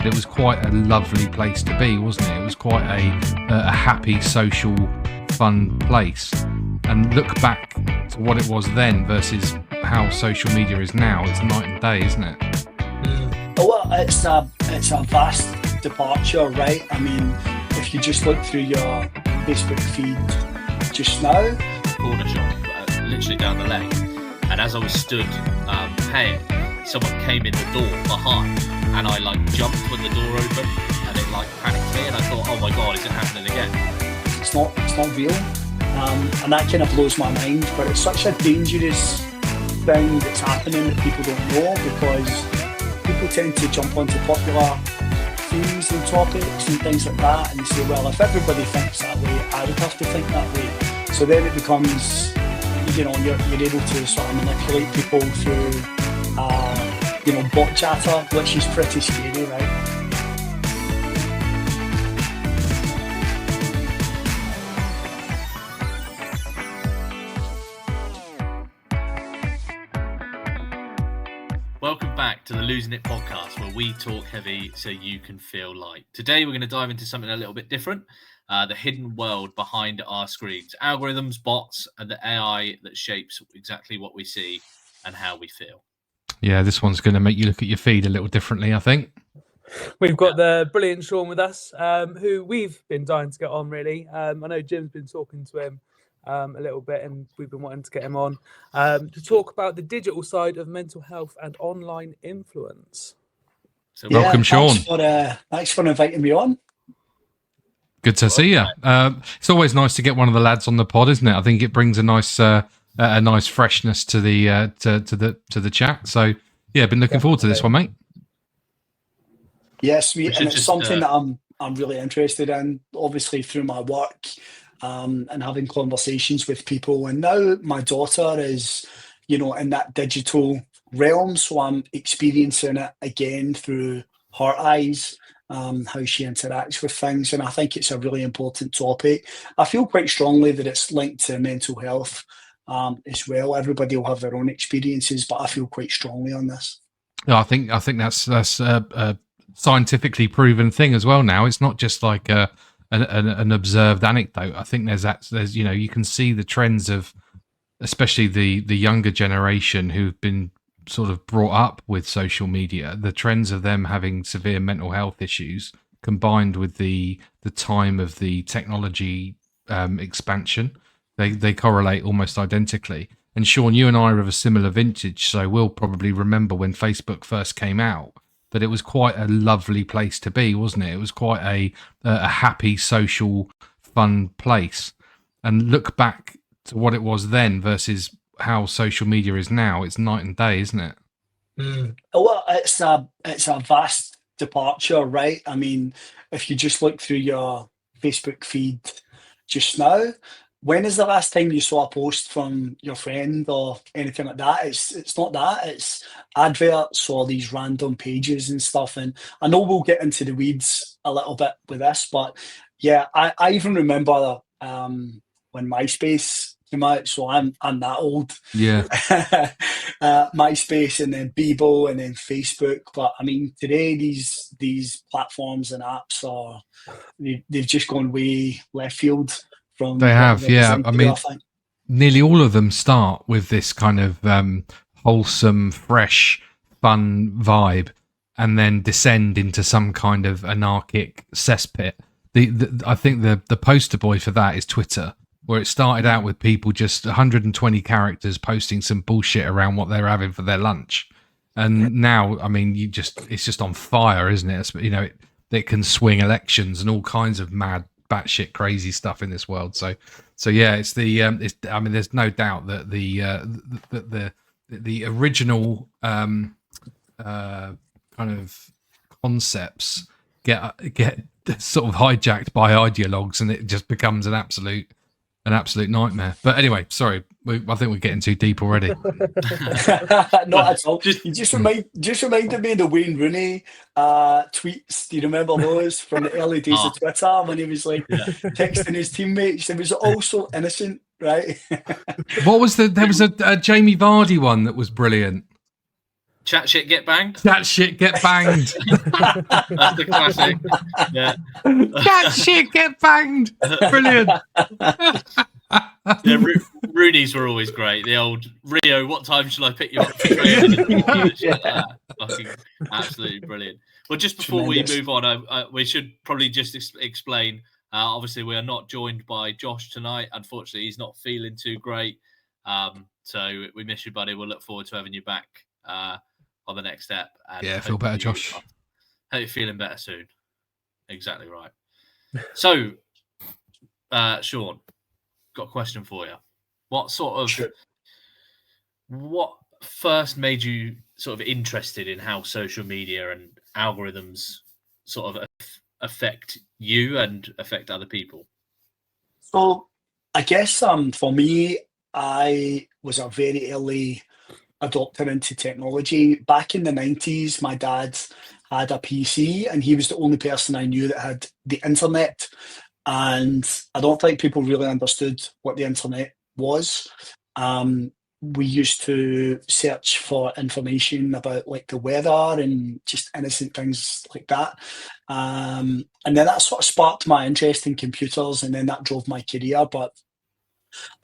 it was quite a lovely place to be, wasn't it? It was quite a happy, social, fun place. And look back to what it was then versus how social media is now. It's night and day, isn't it? Well, it's a vast departure, right? I mean, if you just look through your Facebook feed just now, corner shop, literally down the lane, and as I was stood paying, someone came in the door behind, and I jumped when the door opened, and it panicked me, and I thought, oh my god, is it happening again? It's not real, and that kind of blows my mind. But it's such a dangerous thing that's happening that people don't know, because people tend to jump onto popular themes and topics and things like that, and they say, well, if everybody thinks that way, I would have to think that way. So then it becomes, you're able to sort of manipulate people through, bot chatter, which is pretty scary, right? Welcome back to the Losing It podcast, where we talk heavy so you can feel light. Today we're going to dive into something a little bit different, the hidden world behind our screens, algorithms, bots, and the AI that shapes exactly what we see and how we feel. Yeah, this one's going to make you look at your feed a little differently, I think. We've got the brilliant Sean with us, who we've been dying to get on, really. I know Jim's been talking to him a little bit, and we've been wanting to get him on to talk about the digital side of mental health and online influence. So welcome, Sean. Thanks for inviting me on. Good to see you. It's always nice to get one of the lads on the pod, isn't it? I think it brings a nice freshness to the to the chat. So yeah, been looking forward to this one, mate. Yes, and it's something that I'm really interested in, obviously through my work. And having conversations with people, and now my daughter is, in that digital realm, so I'm experiencing it again through her eyes, how she interacts with things, and I think it's a really important topic. I feel quite strongly that it's linked to mental health as well. Everybody will have their own experiences, but I feel quite strongly on this. No, I think that's a scientifically proven thing as well. Now it's not just like an observed anecdote. I think there's you can see the trends of, especially the younger generation who've been sort of brought up with social media, the trends of them having severe mental health issues combined with the time of the technology expansion. They correlate almost identically. And Sean, you and I are of a similar vintage, so we'll probably remember when Facebook first came out, that it was quite a lovely place to be, wasn't it? It was quite a happy, social, fun place. And look back to what it was then versus how social media is now. It's night and day, isn't it? Well, it's a vast departure, right? I mean, if you just look through your Facebook feed just now, when is the last time you saw a post from your friend or anything like that? It's not that. It's adverts or these random pages and stuff. And I know we'll get into the weeds a little bit with this, but yeah, I even remember when MySpace came out. So I'm that old. Yeah. MySpace, and then Bebo, and then Facebook. But I mean, today these platforms and apps they've just gone way left field. They have, yeah. I mean, nearly all of them start with this kind of wholesome, fresh, fun vibe, and then descend into some kind of anarchic cesspit. I think the poster boy for that is Twitter, where it started out with people just 120 characters posting some bullshit around what they're having for their lunch, and now, I mean, it's just on fire, isn't it? It can swing elections and all kinds of mad, batshit crazy stuff in this world. So yeah, it's I mean, there's no doubt that the original kind of concepts get sort of hijacked by ideologues, and it just becomes an absolute nightmare. But anyway, sorry, I think we're getting too deep already. Not at all. You just reminded me of the Wayne Rooney tweets. Do you remember those from the early days of Twitter when he was texting his teammates? It was also innocent, right? What was there was a Jamie Vardy one that was brilliant. Chat shit, get banged. That shit get banged. That's the classic. Yeah. That shit get banged. Brilliant. Yeah, Rooney's were always great. The old Rio, what time shall I pick you up for training in the morning? Shit like that. Fucking absolutely brilliant. Well, just before Tremendous. we move on, we should probably just explain. Obviously, we are not joined by Josh tonight. Unfortunately, he's not feeling too great. So we miss you, buddy. We'll look forward to having you back on the next step. And Yeah, feel better, Josh. Hope you're feeling better soon. Exactly right. So, Sean, got a question for you. What first made you sort of interested in how social media and algorithms sort of affect you and affect other people? So I guess for me, I was a very early adopter into technology. Back in the 90s, my dad had a PC and he was the only person I knew that had the internet. And I don't think people really understood what the internet was. We used to search for information about like the weather and just innocent things like that. And then that sort of sparked my interest in computers, and then that drove my career. But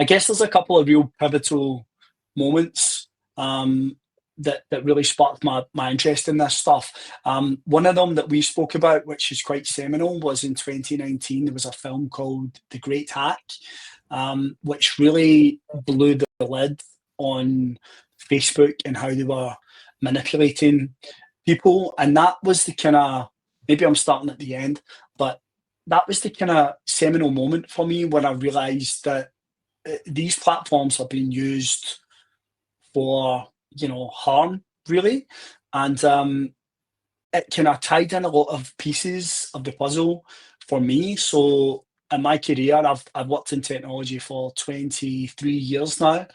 I guess there's a couple of real pivotal moments that really sparked my interest in this stuff. One of them that we spoke about, which is quite seminal, was in 2019. There was a film called The Great Hack, which really blew the lid on Facebook and how they were manipulating people. And that was the kind of, maybe I'm starting at the end, but that was the kind of seminal moment for me when I realized that these platforms are being used for, harm, really. And it kind of tied in a lot of pieces of the puzzle for me. So in my career, I've worked in technology for 23 years now,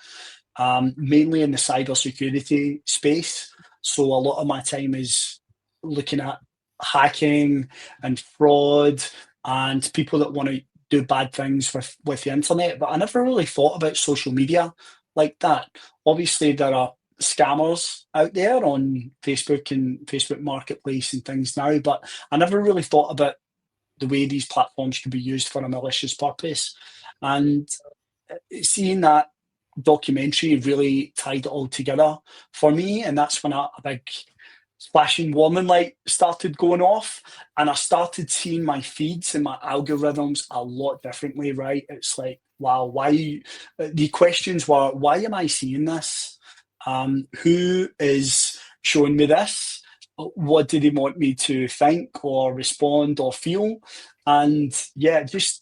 mainly in the cybersecurity space. So a lot of my time is looking at hacking and fraud and people that want to do bad things with the internet. But I never really thought about social media like that. Obviously, there are scammers out there on Facebook and Facebook Marketplace and things now, but I never really thought about the way these platforms could be used for a malicious purpose. And seeing that documentary really tied it all together for me, and that's when a big flashing warning light started going off, and I started seeing my feeds and my algorithms a lot differently, right? It's like, wow, why? The questions were, why am I seeing this? Who is showing me this? What do they want me to think or respond or feel? And yeah, just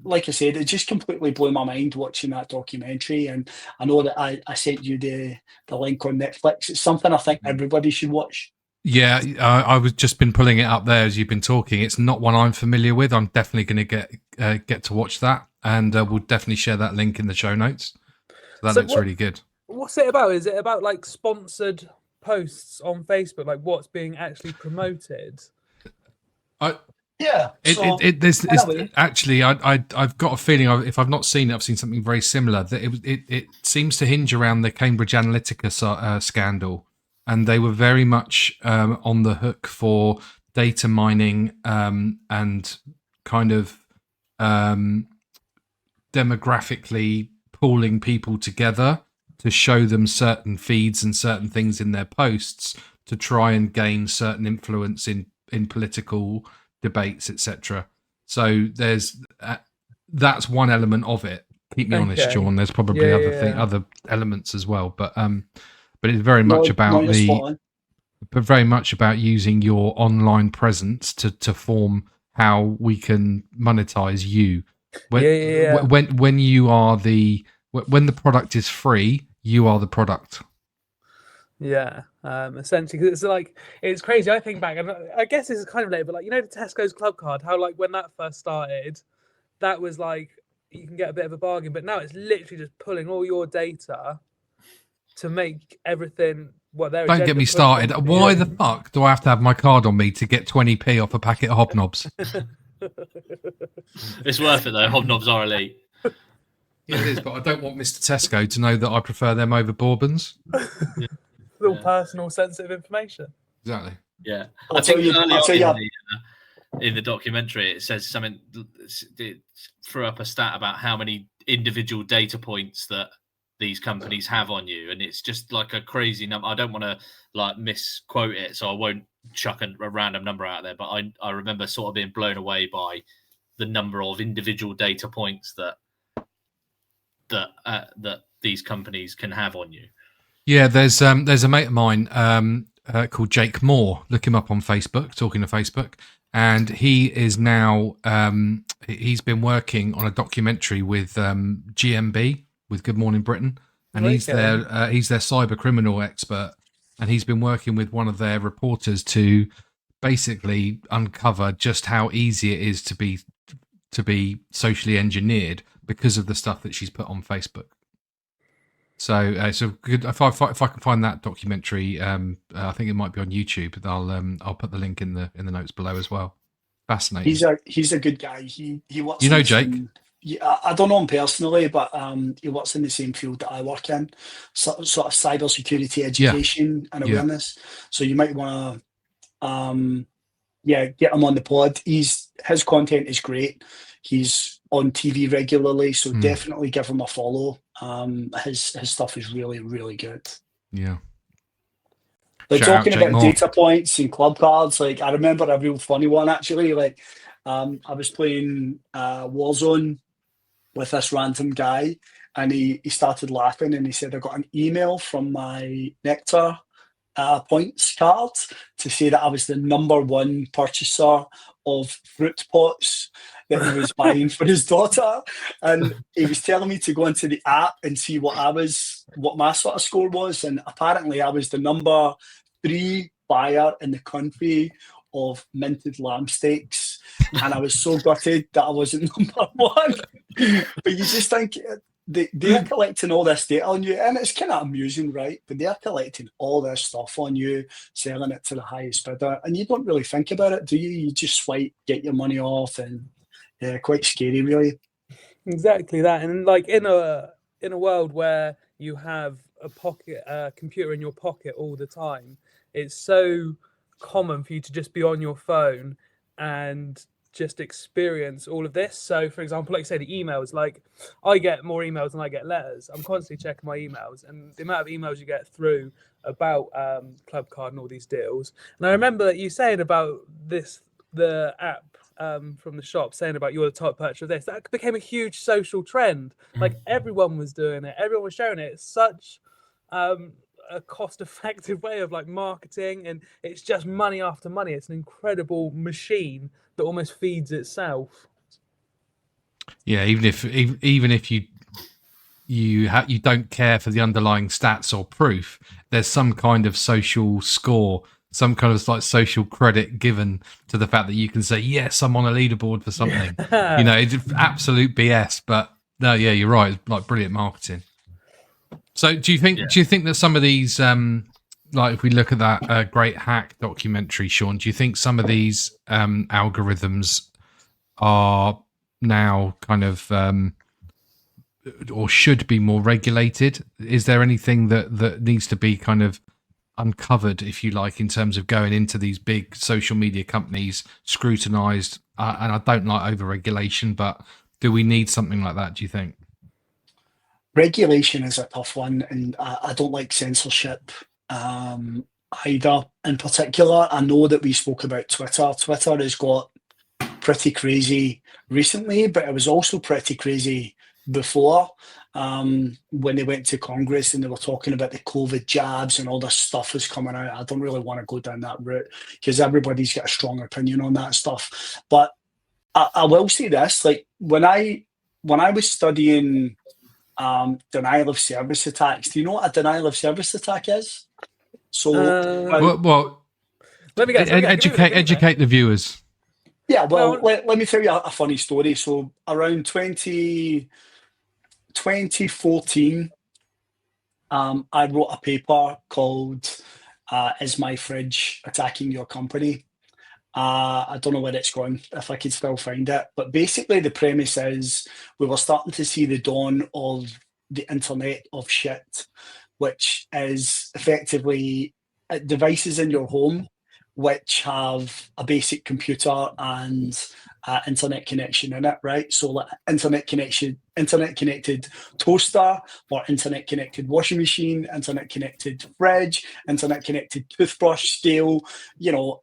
like I said, it just completely blew my mind watching that documentary. And I know that I sent you the link on Netflix. It's something I think everybody should watch. Yeah, I was just been pulling it up there as you've been talking. It's not one I'm familiar with. I'm definitely going to get to watch that, and we'll definitely share that link in the show notes. So that looks really good. What's it about? Is it about like sponsored posts on Facebook, like what's being actually promoted? Yeah. Actually, I've got a feeling, if I've not seen it, I've seen something very similar. That it seems to hinge around the Cambridge Analytica scandal, and they were very much on the hook for data mining and kind of demographically pooling people together to show them certain feeds and certain things in their posts to try and gain certain influence in political debates, etc. So there's that's one element of it. Keep me honest, John. There's probably other elements as well, but it's very much about very much about using your online presence to form how we can monetize you. When you are when the product is free, you are the product. Yeah, essentially, because it's like, it's crazy. I think back, and I guess this is kind of late, but like, the Tesco's Club Card, how like when that first started, that was like, you can get a bit of a bargain, but now it's literally just pulling all your data to make everything what they're. Don't get me started. Why the fuck do I have to have my card on me to get 20p off a packet of hobnobs? It's worth it though. Hobnobs are elite. Yeah, it is, but I don't want Mr. Tesco to know that I prefer them over Bourbons. real personal, sensitive information. Exactly. Yeah, I'll I think tell you- early I'll on tell you- in the documentary, it says something. It threw up a stat about how many individual data points that these companies have on you, and it's just like a crazy number. I don't want to like misquote it, so I won't chuck a random number out there. But I remember sort of being blown away by the number of individual data points that these companies can have on you. Yeah, there's a mate of mine called Jake Moore. Look him up on Facebook, Talking to Facebook, and he is now he's been working on a documentary with GMB, with Good Morning Britain, and he's their cyber criminal expert, and he's been working with one of their reporters to basically uncover just how easy it is to be socially engineered because of the stuff that she's put on Facebook. So, so good. If I can find that documentary, I think it might be on YouTube. I'll put the link in the notes below as well. Fascinating. He's a good guy. He works. You know Jake? Yeah, I don't know him personally, but he works in the same field that I work in, sort of cybersecurity education and awareness. So you might want to, get him on the pod. His content is great. He's on TV regularly, so definitely give him a follow. His stuff is really, really good. Yeah. Like Shout talking out Jake about Moore. data points and club cards, like I remember a real funny one actually. Like I was playing Warzone with this random guy, and he started laughing and he said, I got an email from my Nectar points card to say that I was the #1 purchaser of fruit pots that he was buying for his daughter, and he was telling me to go into the app and see what my sort of score was, and apparently I was the #3 buyer in the country of minted lamb steaks, and I was so gutted that I wasn't #1. But you just think they are collecting all this data on you, and it's kind of amusing, right? But they are collecting all this stuff on you, selling it to the highest bidder, and you don't really think about it, do you? You just swipe, get your money off, and yeah, quite scary, really. Exactly that, and like in a world where you have a computer in your pocket all the time, it's so common for you to just be on your phone and just experience all of this. So for example, like I say, the emails, like I get more emails than I get letters. I'm constantly checking my emails, and the amount of emails you get through about Club Card and all these deals. And I remember that you saying about the app from the shop, saying about you're the top purchaser of this. That became a huge social trend. Like everyone was doing it, everyone was sharing it. It's such a cost-effective way of like marketing, and it's just money after money. It's an incredible machine that almost feeds itself. Yeah, even if you don't care for the underlying stats or proof, there's some kind of social score, some kind of like social credit given to the fact that you can say, yes, I'm on a leaderboard for something. You know, it's absolute BS, but no, yeah, you're right. It's like brilliant marketing. So do you think that some of these, like if we look at that Great Hack documentary, Sean, do you think some of these algorithms are now kind of or should be more regulated? Is there anything that needs to be kind of uncovered, if you like, in terms of going into these big social media companies, scrutinized? And I don't like over-regulation, but do we need something like that, do you think? Regulation is a tough one, and I don't like censorship either. In particular, I know that we spoke about Twitter. Twitter has got pretty crazy recently, but it was also pretty crazy before, when they went to Congress and they were talking about the COVID jabs and all this stuff was coming out. I don't really want to go down that route because everybody's got a strong opinion on that stuff. But I will say this, like when I was studying denial of service attacks, do you know what a denial of service attack is? So Well, let me guess. Educate the viewers. Yeah, well, let me tell you a funny story. So around 2014, I wrote a paper called Is My Fridge Attacking Your Company? I don't know where it's going, if I could still find it. But basically the premise is we were starting to see the dawn of the internet of shit, which is effectively devices in your home which have a basic computer and internet connection in it, right? So like internet connected toaster, or internet connected washing machine, internet connected fridge, internet connected toothbrush, scale,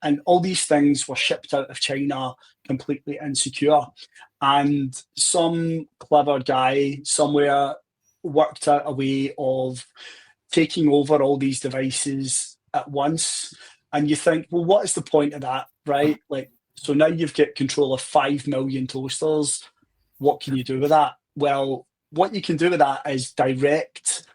and all these things were shipped out of China completely insecure. And some clever guy somewhere worked out a way of taking over all these devices at once. And you think, well, what is the point of that, right? Like, so now you've got control of 5 million toasters. What can you do with that? Well, what you can do with that is direct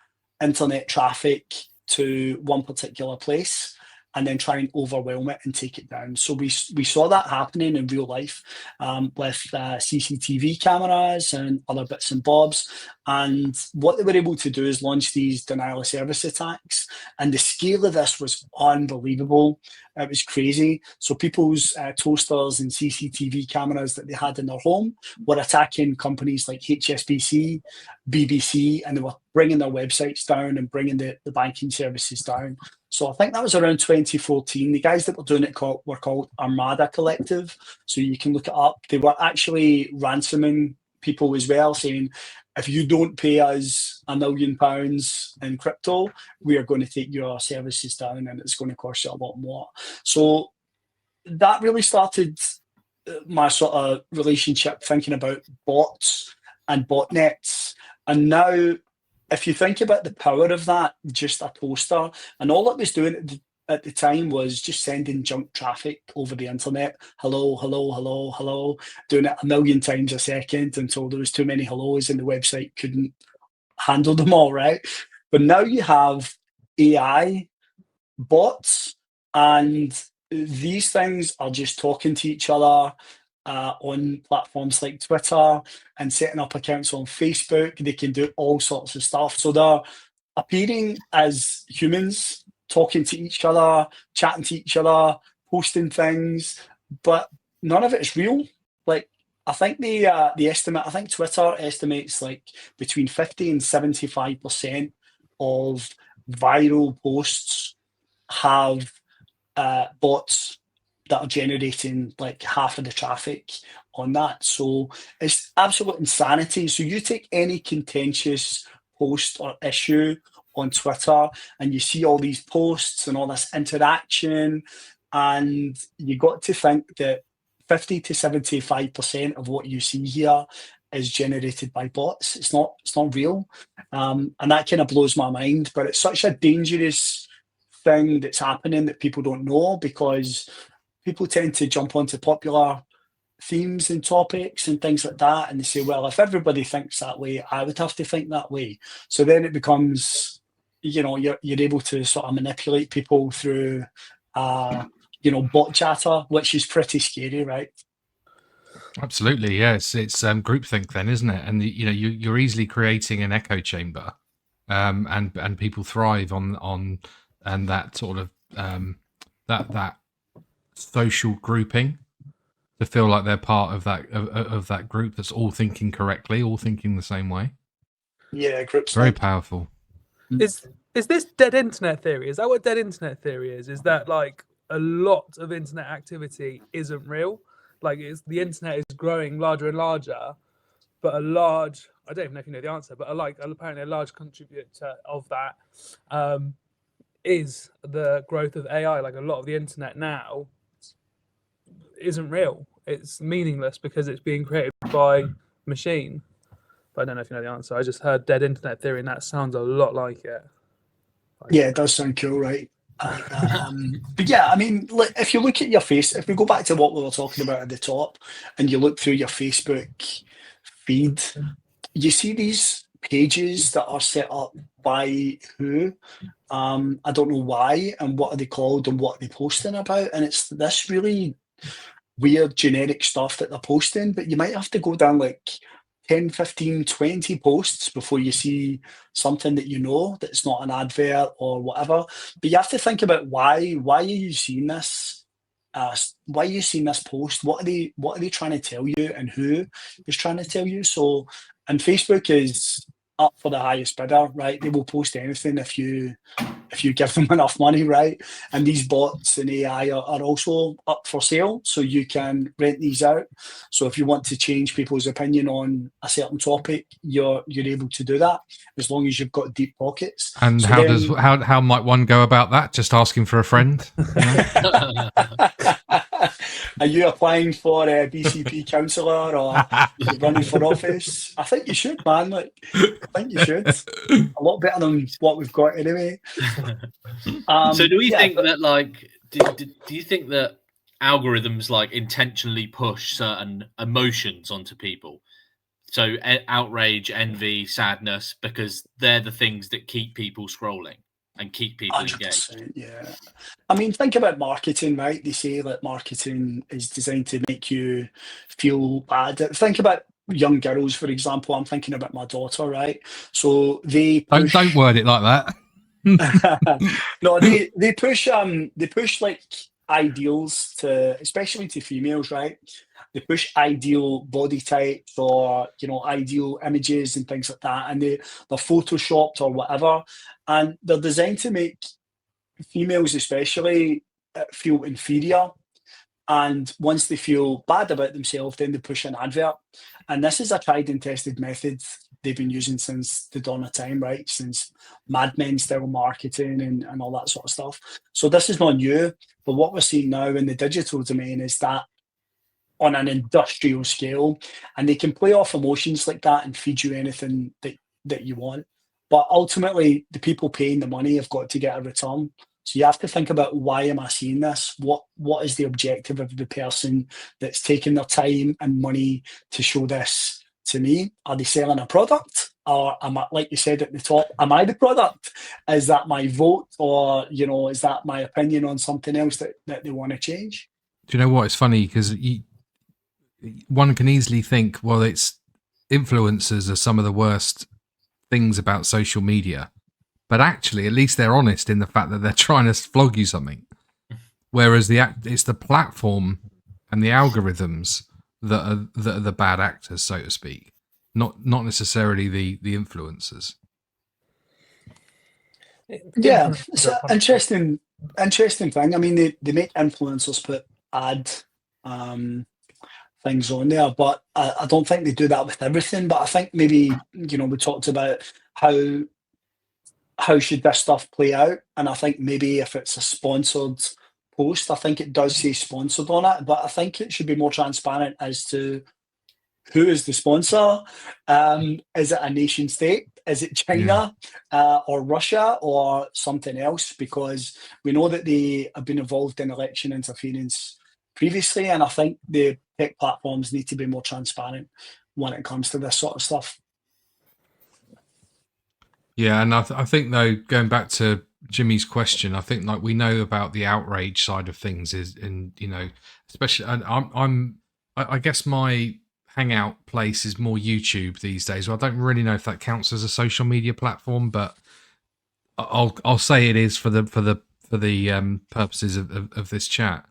internet traffic to one particular place and then try and overwhelm it and take it down. So we saw that happening in real life with CCTV cameras and other bits and bobs. And what they were able to do is launch these denial of service attacks. And the scale of this was unbelievable. It was crazy. So people's toasters and CCTV cameras that they had in their home were attacking companies like HSBC, BBC, and they were bringing their websites down and bringing the banking services down. So I think that was around 2014. The guys that were doing it were called Armada Collective. So you can look it up. They were actually ransoming people as well, saying, if you don't pay us £1 million in crypto, we are going to take your services down and it's going to cost you a lot more. So that really started my sort of relationship thinking about bots and botnets. And now, if you think about the power of that, just a toaster, and all it was doing at the time was just sending junk traffic over the internet. Hello, hello, hello, hello, doing it 1 million times a second until there was too many hellos and the website couldn't handle them all, right? But now you have AI bots, and these things are just talking to each other on platforms like Twitter and setting up accounts on Facebook. They can do all sorts of stuff. So they're appearing as humans, talking to each other, chatting to each other, posting things, but none of it is real. Like, I think the estimate, I think Twitter estimates like between 50 and 75% of viral posts have bots that are generating like half of the traffic on that. So it's absolute insanity. So you take any contentious post or issue on Twitter and you see all these posts and all this interaction, and you got to think that 50 to 75% of what you see here is generated by bots. It's not real. And that kind of blows my mind, but it's such a dangerous thing that's happening that people don't know, because people tend to jump onto popular themes and topics and things like that, and they say, well, if everybody thinks that way, I would have to think that way. So then it becomes, you're able to sort of manipulate people through bot chatter, which is pretty scary, right? Absolutely, yes. It's groupthink then, isn't it? And you're easily creating an echo chamber, and people thrive on and that sort of that social grouping, to feel like they're part of that group that's all thinking correctly, all thinking the same way. Yeah, groups. Very powerful. Is this dead internet theory? Is that what dead internet theory is? Is that like a lot of internet activity isn't real? Like the internet is growing larger and larger, but I don't even know if you know the answer, but apparently a large contributor of that is the growth of AI. Like a lot of the internet now isn't real. It's meaningless because it's being created by machine. But I don't know if you know the answer. I just heard dead internet theory, and that sounds a lot like it. Yeah, it does sound cool, right? But yeah, I mean, if you look at your if we go back to what we were talking about at the top, and you look through your Facebook feed, you see these pages that are set up by who? I don't know why, and what are they called, and what are they posting about? And it's this really weird generic stuff that they're posting, but you might have to go down like 10, 15, 20 posts before you see something that that's not an advert or whatever. But you have to think about why are you seeing this? Why are you seeing this post? What are they trying to tell you, and who is trying to tell you? So, and Facebook is up for the highest bidder, right? They will post anything if you give them enough money, right? And these bots and AI are also up for sale, so you can rent these out. So if you want to change people's opinion on a certain topic, you're able to do that as long as you've got deep pockets. And So how might one go about that? Just asking for a friend? Are you applying for a BCP counsellor or you're running for office? I think you should, man. Like, I think you should. A lot better than what we've got anyway. So do we think that, like, do you think that algorithms like intentionally push certain emotions onto people? So outrage, envy, sadness, because they're the things that keep people scrolling and keep people engaged. Yeah. I mean, think about marketing, right? They say that marketing is designed to make you feel bad. Think about young girls, for example. I'm thinking about my daughter, right? So they push... Don't word it like that. No, they push like ideals to, especially to females, right? They push ideal body types or, you know, ideal images and things like that, and they're photoshopped or whatever, and they're designed to make females especially feel inferior. And once they feel bad about themselves, then they push an advert. And this is a tried and tested method they've been using since the dawn of time, right? Since Mad Men style marketing and all that sort of stuff. So this is not new. But what we're seeing now in the digital domain is that on an industrial scale, and they can play off emotions like that and feed you anything that you want. But ultimately, the people paying the money have got to get a return. So you have to think about, why am I seeing this? What is the objective of the person that's taking their time and money to show this to me? Are they selling a product? Or am I, like you said at the top, am I the product? Is that my vote? Or, you know, is that my opinion on something else that they want to change? Do you know what? It's funny because one can easily think, well, it's influencers are some of the worst things about social media. But actually, at least they're honest in the fact that they're trying to flog you something. Whereas it's the platform and the algorithms that are the bad actors, so to speak, not necessarily the influencers. Yeah, it's an interesting thing. I mean, they make influencers put ad things on there, but I don't think they do that with everything. But I think maybe, you know, we talked about how should this stuff play out, and I think maybe if it's a sponsored post, I think it does say sponsored on it, but I think it should be more transparent as to who is the sponsor. Is it a nation state? Is it China or Russia or something else? Because we know that they have been involved in election interference previously, and I think the tech platforms need to be more transparent when it comes to this sort of stuff. Yeah, and I think though, going back to Jimmy's question, I think like we know about the outrage side of things is, and you know, especially, and I guess my hangout place is more YouTube these days. Well, I don't really know if that counts as a social media platform, but I'll say it is for the purposes of this chat.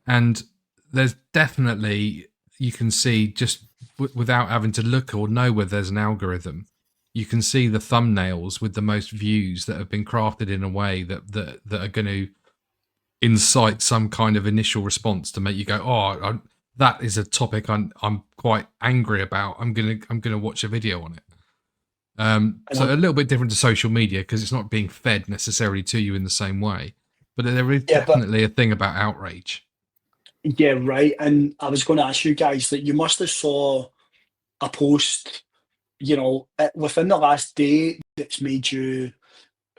And there's definitely, you can see just without having to look or know whether there's an algorithm, you can see the thumbnails with the most views that have been crafted in a way that are going to incite some kind of initial response to make you go, oh, that is a topic I'm quite angry about. I'm gonna watch a video on it. So a little bit different to social media because it's not being fed necessarily to you in the same way. But there is definitely a thing about outrage. Yeah, right. And I was going to ask you guys that you must have saw a post, you know, within the last day that's made you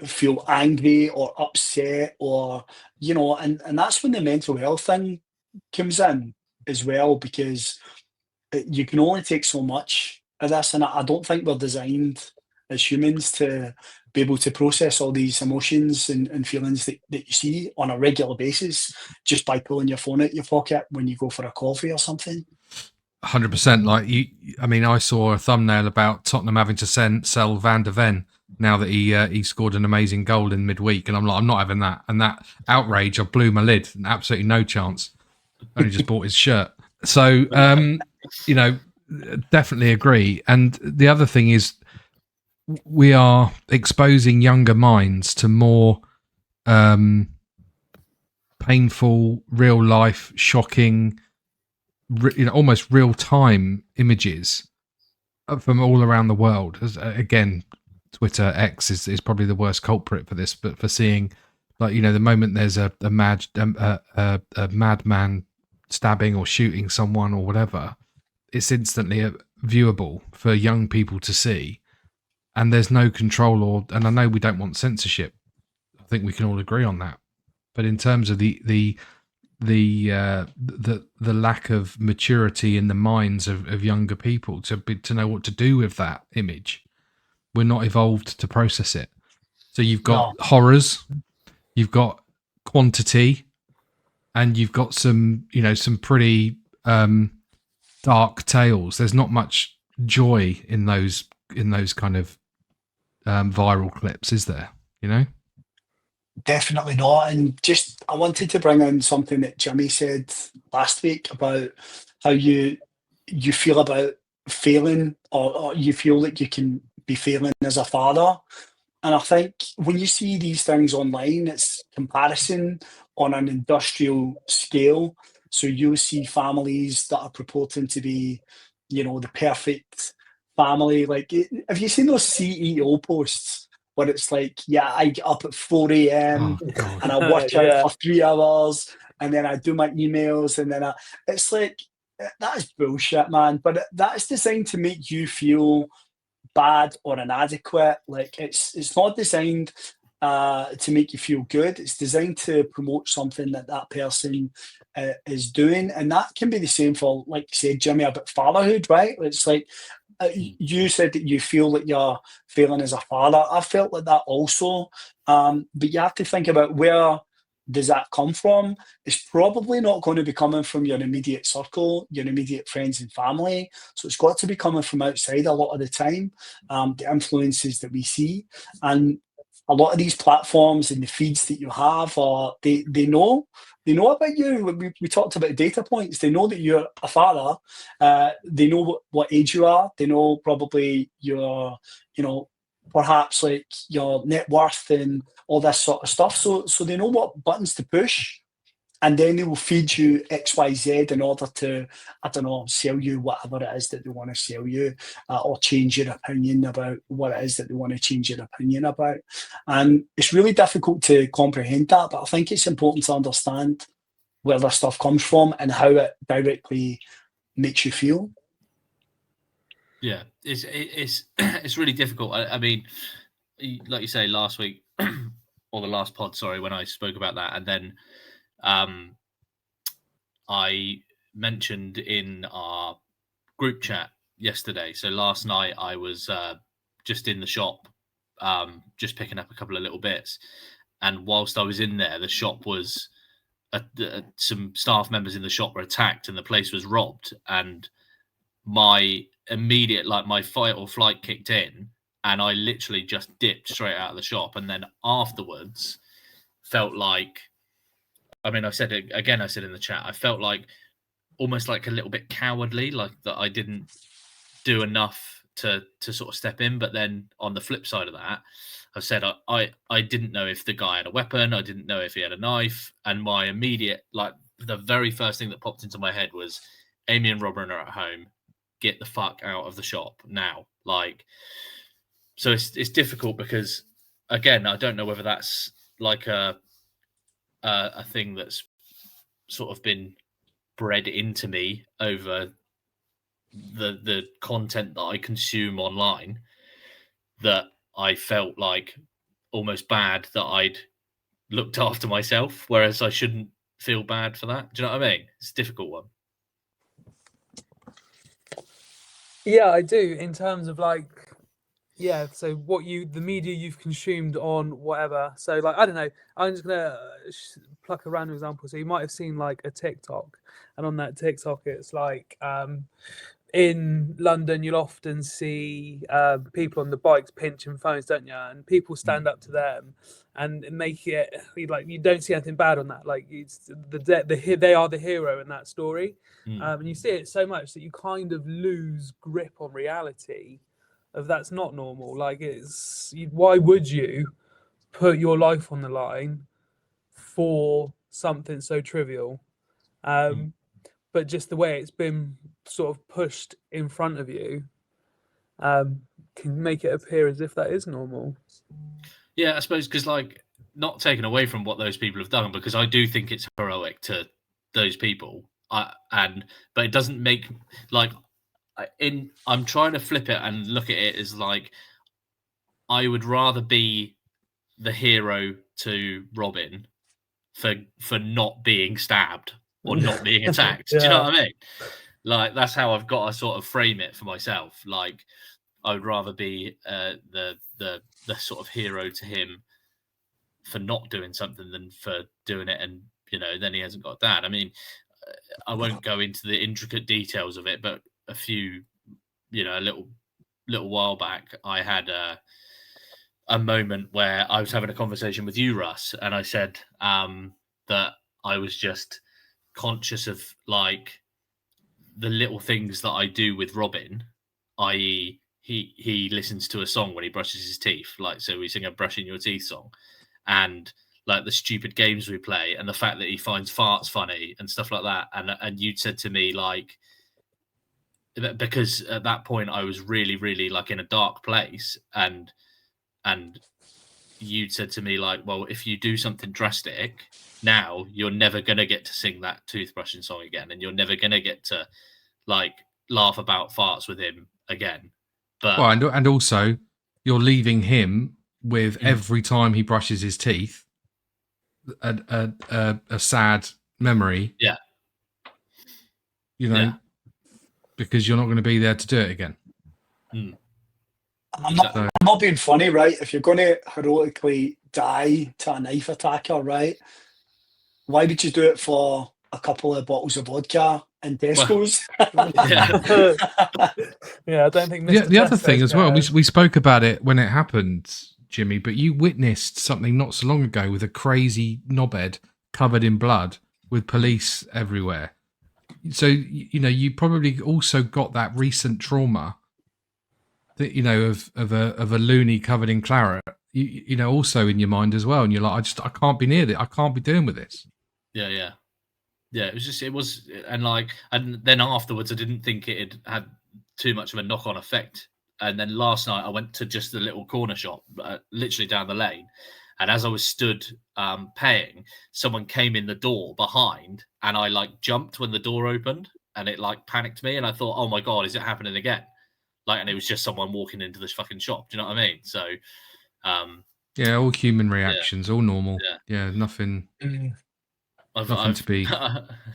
feel angry or upset, or, you know, and that's when the mental health thing comes in as well, because you can only take so much of this, and I don't think we're designed as humans to be able to process all these emotions and feelings that you see on a regular basis just by pulling your phone out your pocket when you go for a coffee or something. 100%. Like I mean, I saw a thumbnail about Tottenham having to sell Van der Ven now that he scored an amazing goal in midweek, and I'm like, I'm not having that. And that outrage, I blew my lid. Absolutely no chance. Only just bought his shirt. So, you know, definitely agree. And the other thing is, we are exposing younger minds to more painful, real life, shocking, almost real time images from all around the world. Again, Twitter X is probably the worst culprit for this, but for seeing, like, the moment there's a madman stabbing or shooting someone or whatever, it's instantly viewable for young people to see, and there's no control. And I know we don't want censorship. I think we can all agree on that. But in terms of the lack of maturity in the minds of younger people to know what to do with that image, we're not evolved to process it. So you've got horrors, you've got quantity, and you've got some pretty dark tales. There's not much joy in those kind of viral clips, is there? Definitely not. And just, I wanted to bring in something that Jimmy said last week about how you feel about failing, or you feel like you can be failing as a father. And I think when you see these things online, it's comparison on an industrial scale. So you'll see families that are purporting to be, the perfect family. Like, have you seen those CEO posts where it's like, yeah, I get up at 4 a.m. and I work out for 3 hours, and then I do my emails, and then it's like, that is bullshit, man. But that is designed to make you feel bad or inadequate. Like, it's not designed to make you feel good. It's designed to promote something that person is doing, and that can be the same for, like you said, Jimmy, about fatherhood, right? It's like, you said that you feel that you're failing as a father. I felt like that also, but you have to think about, where does that come from? It's probably not going to be coming from your immediate circle, your immediate friends and family. So it's got to be coming from outside a lot of the time, the influences that we see. And a lot of these platforms and the feeds that you have, they know about you. We talked about data points. They know that you're a father. They know what age you are. They know probably your, perhaps like your net worth and all this sort of stuff. So they know what buttons to push, and then they will feed you XYZ in order to, I don't know, sell you whatever it is that they want to sell you, or change your opinion about what it is that they want to change your opinion about. And it's really difficult to comprehend that, but I think it's important to understand where this stuff comes from and how it directly makes you feel. Yeah, it's it's really difficult. I mean, like you say, last week or the last pod, sorry, when I spoke about that, and then I mentioned in our group chat yesterday. So last night I was just in the shop, just picking up a couple of little bits, and whilst I was in there, the shop was some staff members in the shop were attacked, and the place was robbed, and my immediate, like, my fight or flight kicked in, and I literally just dipped straight out of the shop. And then afterwards felt like, I mean, I said it again, I said in the chat, I felt like almost like a little bit cowardly, like that I didn't do enough to sort of step in. But then on the flip side of that, I said I didn't know if the guy had a weapon, I didn't know if he had a knife, and my immediate, like, the very first thing that popped into my head was, Amy and Robin are at home, get the fuck out of the shop now. Like, so it's difficult because, again, I don't know whether that's like a thing that's sort of been bred into me over the content that I consume online, that I felt like almost bad that I'd looked after myself, whereas I shouldn't feel bad for that. Do you know what I mean? It's a difficult one. Yeah, I do, in terms of, like, yeah, so the media you've consumed on whatever. So, like, I don't know, I'm just gonna pluck a random example. So you might have seen, like, a TikTok, and on that TikTok it's like, in London you'll often see people on the bikes pinching phones, don't you? And people stand up to them and make it like, you don't see anything bad on that. Like, it's they are the hero in that story. And you see it so much that you kind of lose grip on reality. of that's not normal. Like, why would you put your life on the line for something so trivial? But just the way it's been sort of pushed in front of you can make it appear as if that is normal. Yeah, I suppose because, like, not taken away from what those people have done, because I do think it's heroic to those people. But it doesn't make, like, I'm trying to flip it and look at it as like, I would rather be the hero to Robin for not being stabbed or not being attacked. Do you know what I mean? Like, that's how I've got to sort of frame it for myself. Like, I would rather be the sort of hero to him for not doing something than for doing it, and then he hasn't got that. I mean, I won't go into the intricate details of it, but a few, a little while back, I had a moment where I was having a conversation with you, Russ, and I said that I was just conscious of, like, the little things that I do with Robin, i.e., he listens to a song when he brushes his teeth, like, so we sing a brushing your teeth song, and like the stupid games we play, and the fact that he finds farts funny and stuff like that. And you'd said to me, like, because at that point I was really, really, like, in a dark place, and you'd said to me, like, well, if you do something drastic now, you're never going to get to sing that toothbrushing song again, and you're never going to get to, like, laugh about farts with him again. But and also you're leaving him with every time he brushes his teeth a sad memory. Yeah. Because you're not going to be there to do it again. I'm not being funny, right? If you're going to heroically die to a knife attacker, right, why would you do it for a couple of bottles of vodka in Tesco's? Yeah, I don't think the other thing as well, we spoke about it when it happened, Jimmy, but you witnessed something not so long ago with a crazy knobhead covered in blood with police everywhere. So, you probably also got that recent trauma that, of a loony covered in claret, also in your mind as well. And you're like, I can't be near it. I can't be dealing with this. Yeah. And then afterwards, I didn't think it had too much of a knock-on effect. And then last night I went to just a little corner shop, literally down the lane. And as I was stood paying, someone came in the door behind, and I, like, jumped when the door opened, and it, like, panicked me. And I thought, oh my God, is it happening again? Like, and it was just someone walking into this fucking shop. Do you know what I mean? So, yeah, all human reactions, all normal. Yeah, nothing. Nothing to be.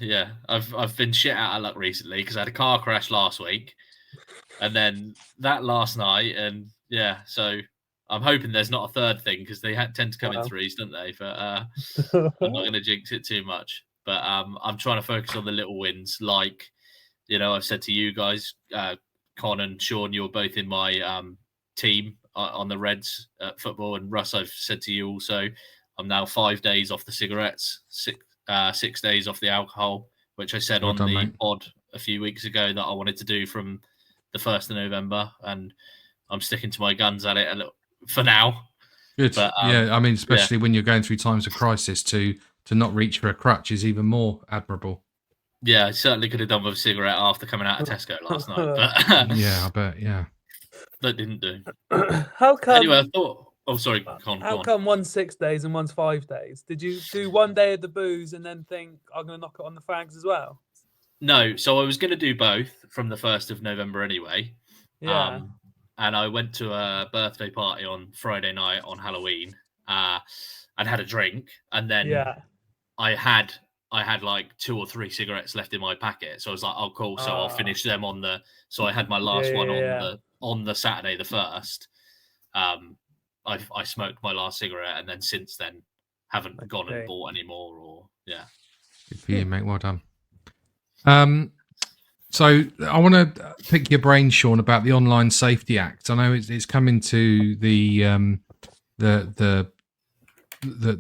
Yeah, I've been shit out of luck recently because I had a car crash last week, and then that last night, and so I'm hoping there's not a third thing, because they tend to come in threes, don't they? But I'm not going to jinx it too much. But I'm trying to focus on the little wins. Like, I've said to you guys, Con and Sean, you're both in my team on the Reds football, and Russ, I've said to you also, I'm now 5 days off the cigarettes, 6 days off the alcohol, which I said the pod a few weeks ago that I wanted to do from the 1st of November, and I'm sticking to my guns at it a little for now. Good. But, I mean, especially when you're going through times of crisis, to not reach for a crutch is even more admirable. Yeah, I certainly could have done with a cigarette after coming out of Tesco last night. But yeah, I bet. Yeah, that didn't do. How come? Anyway, I thought. Oh, sorry, Con. How come one's 6 days and one's 5 days? Did you do 1 day of the booze and then think, I'm going to knock it on the fags as well? No, so I was going to do both from the 1st of November anyway. Yeah. And I went to a birthday party on Friday night on Halloween. I'd had a drink, and then I had like 2 or 3 cigarettes left in my packet. So I was like, oh, cool. So I'll finish them on the. So I had my last one on the Saturday, the 1st. I smoked my last cigarette, and then since then haven't gone and bought any more. Good for you, mate. Well done. So I want to pick your brain, Sean, about the Online Safety Act. I know it's come into the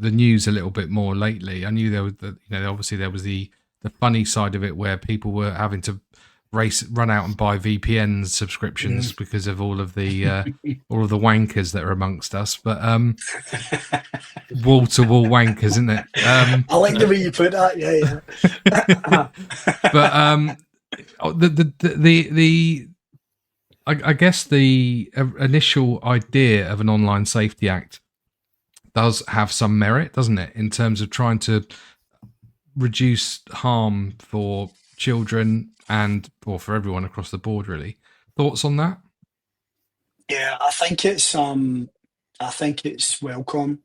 news a little bit more lately. I knew there was obviously there was the funny side of it where people were having to run out and buy VPN subscriptions because of all of the wankers that are amongst us. But wall to wall wankers, isn't it? I like the way you put that. Yeah. But I guess the initial idea of an online safety act does have some merit, doesn't it, in terms of trying to reduce harm for children or for everyone across the board, really. Thoughts on that? Yeah, I think it's welcome.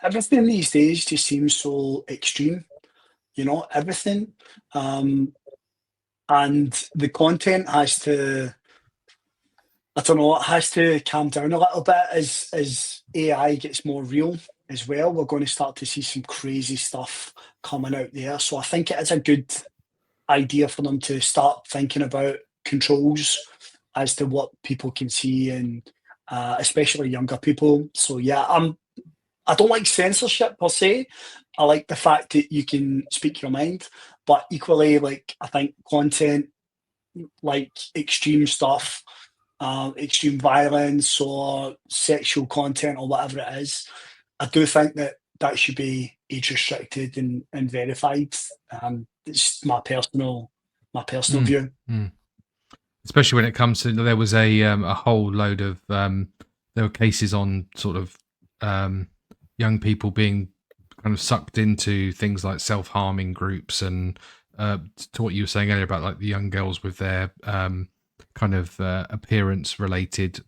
Everything these days just seems so extreme, everything. And the content has to, I don't know, it has to calm down a little bit as AI gets more real as well. We're going to start to see some crazy stuff coming out there. So I think it is a good idea for them to start thinking about controls as to what people can see, and especially younger people. So yeah, I don't like censorship per se. I like the fact that you can speak your mind, but equally, like, I think content like extreme stuff, extreme violence or sexual content or whatever it is, I do think that should be age restricted and verified. It's my personal view. Especially when it comes to, there was a whole load of there were cases on sort of young people being kind of sucked into things like self-harming groups, and to what you were saying earlier about like the young girls with their kind of appearance related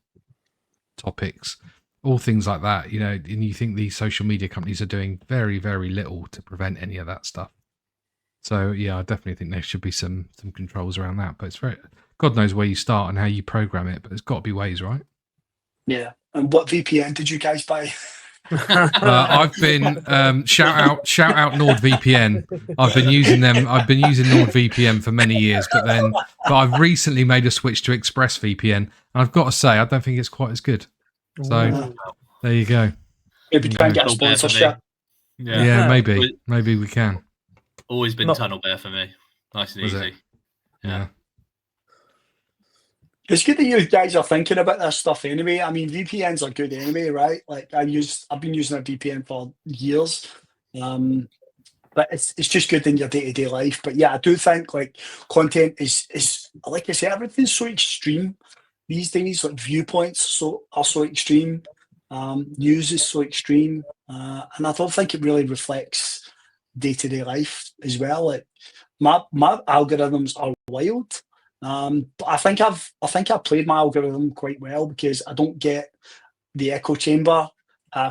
topics, all things like that, and you think these social media companies are doing very, very little to prevent any of that stuff. So yeah, I definitely think there should be some controls around that, but it's very, God knows where you start and how you program it, but there's got to be ways, right? Yeah. And what VPN did you guys buy? I've been shout out NordVPN. I've been using them. I've been using NordVPN for many years, but I've recently made a switch to ExpressVPN, and I've got to say I don't think it's quite as good. So there you go. Maybe try and get a sponsorship. Yeah, maybe we can. Always been Tunnel Bear for me. Nice and easy. Yeah. It's good that you guys are thinking about this stuff anyway. I mean, VPNs are good anyway, right? Like I've been using a VPN for years. But it's just good in your day-to-day life. But yeah, I do think like content is like I say, everything's so extreme these days. Like viewpoints are so extreme. News is so extreme. And I don't think it really reflects day-to-day life as well. Like my algorithms are wild. But I think I've played my algorithm quite well because I don't get the echo chamber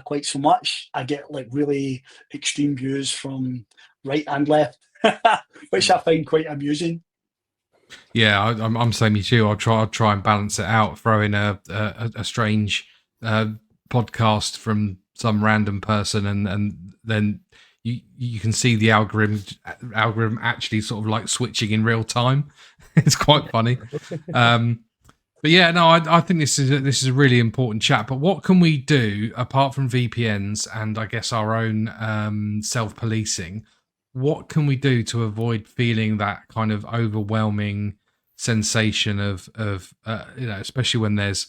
quite so much. I get like really extreme views from right and left, which I find quite amusing. Yeah, I'm same as you. I'll try and balance it out. Throw in a strange podcast from some random person, and then you can see the algorithm actually sort of like switching in real time. It's quite funny. But yeah, no, I think this is a really important chat. But what can we do apart from VPNs and I guess our own self-policing? What can we do to avoid feeling that kind of overwhelming sensation of especially when there's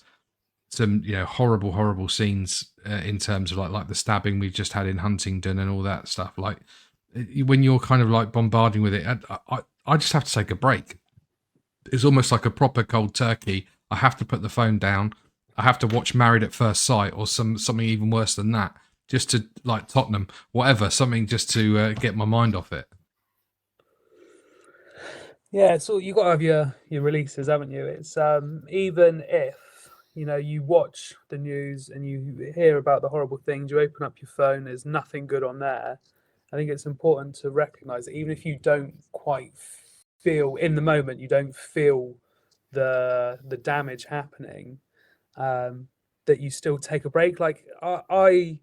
some horrible scenes in terms of like the stabbing we've just had in Huntingdon and all that stuff. Like when you're kind of like bombarding with it, I just have to take a break. It's almost like a proper cold turkey. I have to put the phone down. I have to watch Married at First Sight or something even worse than that, just to like Tottenham, whatever, something just to get my mind off it. Yeah, so you got to have your releases, haven't you? It's even if you watch the news and you hear about the horrible things, you open up your phone, there's nothing good on there. I think it's important to recognise that even if you don't quite feel in the moment, you don't feel the damage happening, that you still take a break. Like I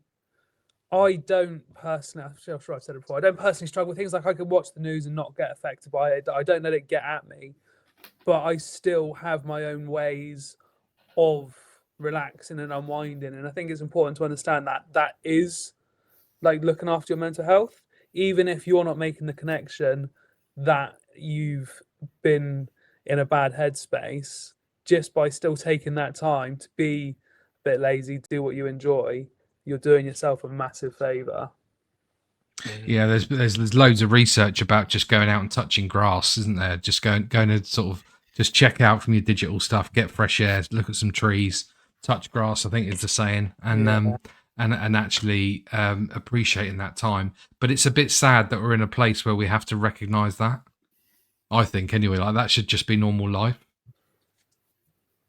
don't personally, I'm sure I've said it before, I don't personally struggle with things like I can watch the news and not get affected by it. I don't let it get at me, but I still have my own ways of relaxing and unwinding. And I think it's important to understand that is like looking after your mental health, even if you're not making the connection that you've been in a bad headspace, just by still taking that time to be a bit lazy, do what you enjoy, you're doing yourself a massive favor. Yeah, there's loads of research about just going out and touching grass, isn't there? Just going to sort of just check out from your digital stuff, get fresh air, look at some trees, touch grass, I think is the saying, and and actually appreciating that time. But it's a bit sad that we're in a place where we have to recognise that. I think anyway, like that should just be normal life.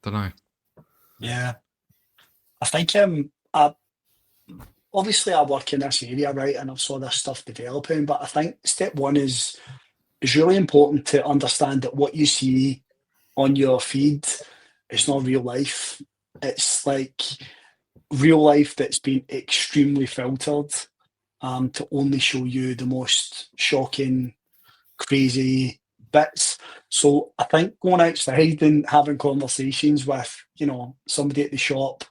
Don't know. Yeah, I think obviously I work in this area, right, and I've saw this stuff developing. But I think step one is really important to understand that what you see on your feed is not real life. It's like real life that's been extremely filtered to only show you the most shocking, crazy bits. So I think going outside and having conversations with, somebody at the shop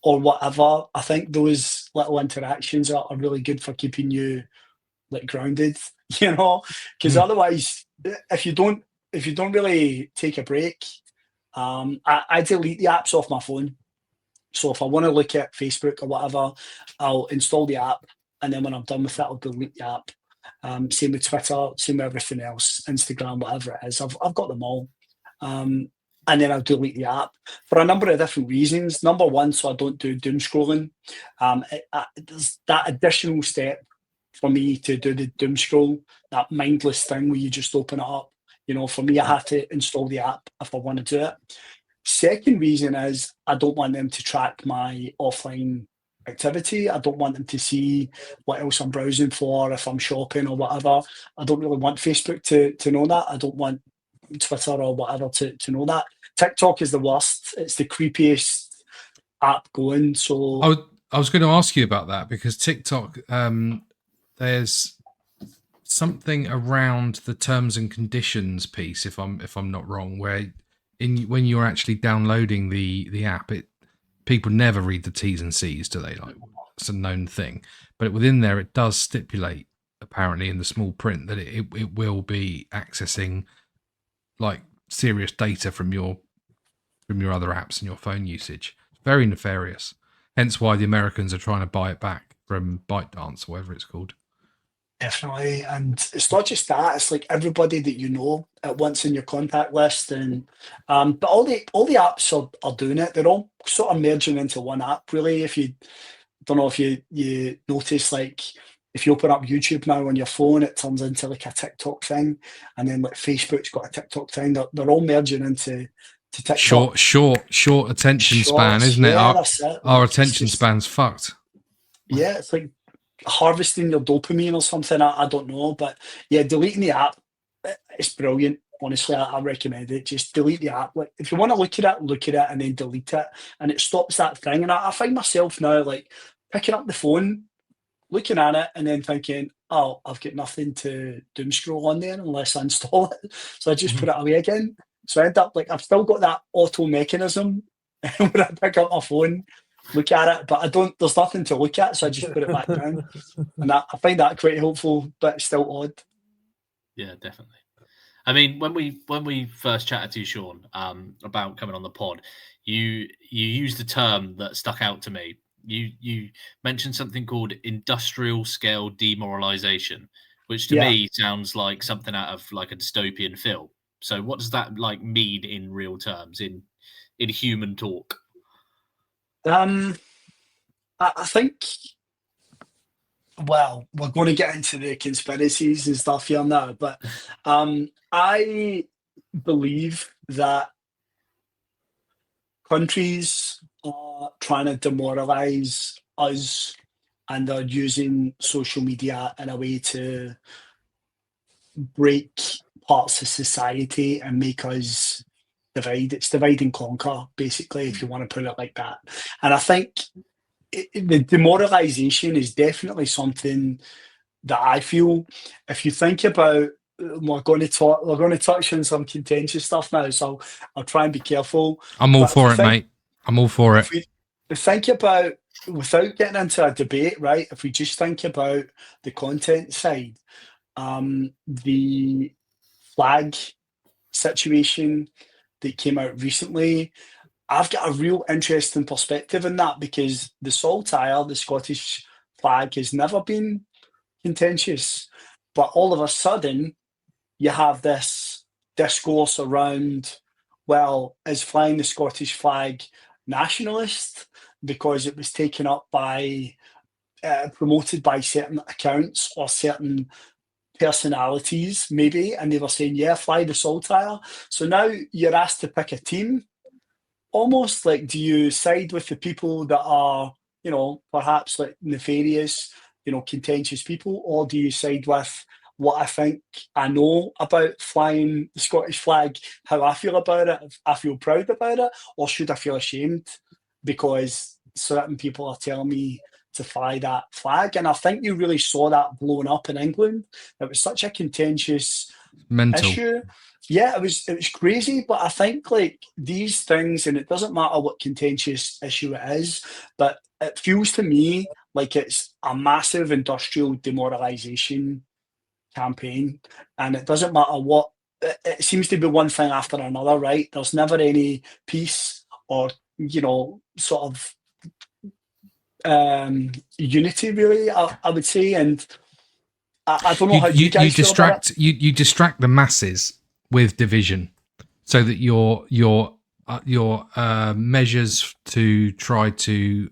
or whatever, I think those little interactions are really good for keeping you like grounded, because otherwise, if you don't really take a break, I delete the apps off my phone. So if I want to look at Facebook or whatever, I'll install the app, and then when I'm done with it, I'll delete the app. Same with Twitter, same with everything else, Instagram, whatever it is. I've got them all. And then I'll delete the app for a number of different reasons. Number one, so I don't do doom scrolling. There's that additional step for me to do the doom scroll, that mindless thing where you just open it up. For me, I have to install the app if I want to do it. Second reason is I don't want them to track my offline activity. I don't want them to see what else I'm browsing for, if I'm shopping or whatever. I don't really want Facebook to know that. I don't want Twitter or whatever to know that. TikTok is the worst. It's the creepiest app going. So I was going to ask you about that, because TikTok, there's something around the terms and conditions piece, if I'm not wrong, where when you're actually downloading the app, people never read the T's and C's, do they? Like, it's a known thing, but within there it does stipulate, apparently in the small print, that it will be accessing like serious data from your other apps and your phone usage. It's very nefarious. Hence why the Americans are trying to buy it back from ByteDance, or whatever it's called. Definitely. And it's not just that, it's like everybody that you know at once in your contact list. And but all the apps are doing it. They're all sort of merging into one app, really. If you don't know if you notice, like if you open up YouTube now on your phone, it turns into like a TikTok thing. And then like Facebook's got a TikTok thing. They're all merging into TikTok. Short attention span, isn't it? That's it. Our attention span's fucked. Yeah, it's like harvesting your dopamine or something. I don't know, but yeah, deleting the app, it's brilliant. Honestly, I recommend it. Just delete the app. Like, if you want to look at it, and then delete it, and it stops that thing. And I find myself now like picking up the phone, looking at it, and then thinking, oh, I've got nothing to doom scroll on there unless I install it. So I just put it away again. So I end up like I've still got that auto mechanism when I pick up my phone, look at it, but there's nothing to look at, so I just put it back down. And I find that quite helpful, but it's still odd. Yeah, definitely. I mean, when we first chatted to you, Sean, about coming on the pod, you used a term that stuck out to me. You mentioned something called industrial scale demoralization, which to me sounds like something out of like a dystopian film. So what does that like mean in real terms, in human talk? I think, well, we're going to get into the conspiracies and stuff here now, but I believe that countries are trying to demoralize us, and they're using social media in a way to break parts of society and make us divide. It's divide and conquer, basically, if you want to put it like that. And I think the demoralization is definitely something that I feel. If you think about, we're going to touch on some contentious stuff now, so I'll try and be careful. I'm all for it, mate. I'm all for it. If we think about, without getting into a debate, right? If we just think about the content side, the flag situation that came out recently, I've got a real interesting perspective in that because the saltire, the Scottish flag, has never been contentious. But all of a sudden, you have this discourse around, well, is flying the Scottish flag nationalist because it was taken up by, promoted by certain accounts or certain personalities, maybe, and they were saying, yeah, fly the saltire. So now you're asked to pick a team almost like, do you side with the people that are, perhaps like nefarious, contentious people, or do you side with what I think I know about flying the Scottish flag, how I feel about it, if I feel proud about it, or should I feel ashamed because certain people are telling me to fly that flag? And I think you really saw that blown up in England. It was such a contentious Mental. issue. Yeah, it was crazy, but I think like these things, and it doesn't matter what contentious issue it is, but it feels to me like it's a massive industrial demoralization campaign, and it doesn't matter what. It seems to be one thing after another, right? There's never any peace or sort of unity, really. I would say, and I don't know how you guys feel about it. You distract the masses with division, so that your measures to try to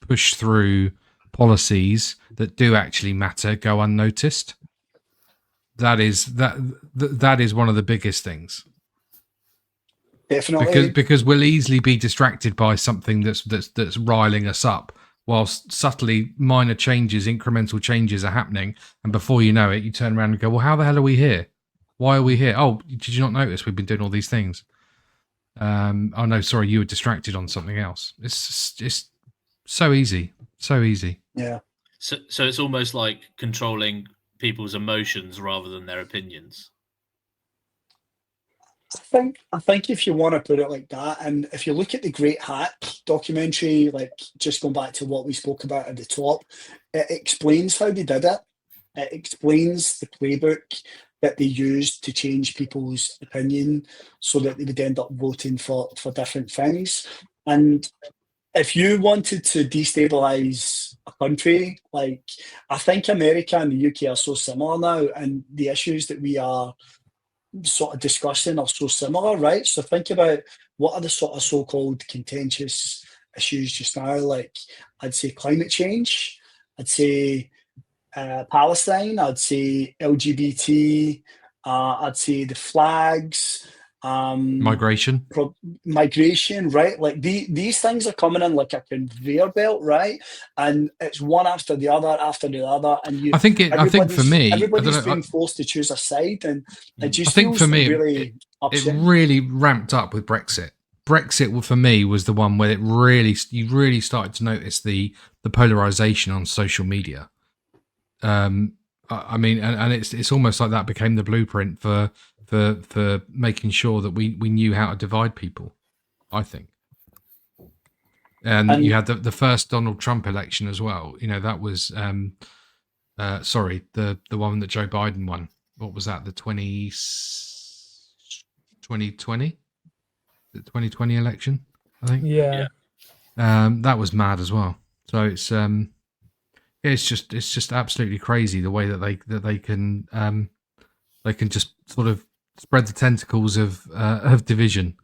push through policies that do actually matter go unnoticed. That is one of the biggest things. Definitely, because we'll easily be distracted by something that's riling us up, whilst subtly minor changes, incremental changes are happening, and before you know it, you turn around and go, well, how the hell are we here? Why are we here? Oh, did you not notice we've been doing all these things? Oh no, sorry, you were distracted on something else. It's so easy. yeah. So it's almost like controlling people's emotions rather than their opinions. I think if you want to put it like that, and if you look at the Great Hack documentary, like just going back to what we spoke about at the top, it explains how they did it. It explains the playbook that they used to change people's opinion so that they would end up voting for different things. And if you wanted to destabilize a country, like I think America and the UK are so similar now, and the issues that we are sort of discussing are so similar, right? So think about what are the sort of so-called contentious issues just now. Like I'd say climate change, I'd say Palestine, I'd say LGBT, I'd say the flags, Migration, right? Like these things are coming in like a conveyor belt, right? And it's one after the other, and I think for me, everybody's being forced to choose a side, and it just I think feels for me, really it really ramped up with Brexit. Brexit for me was the one where you really started to notice the polarization on social media. I mean, and it's almost like that became the blueprint for making sure that we knew how to divide people, I think. And you had the first Donald Trump election as well. That was the one that Joe Biden won. What was that? The 2020? The 2020 election, I think. Yeah. That was mad as well. So it's just absolutely crazy the way that they can just sort of spread the tentacles of division.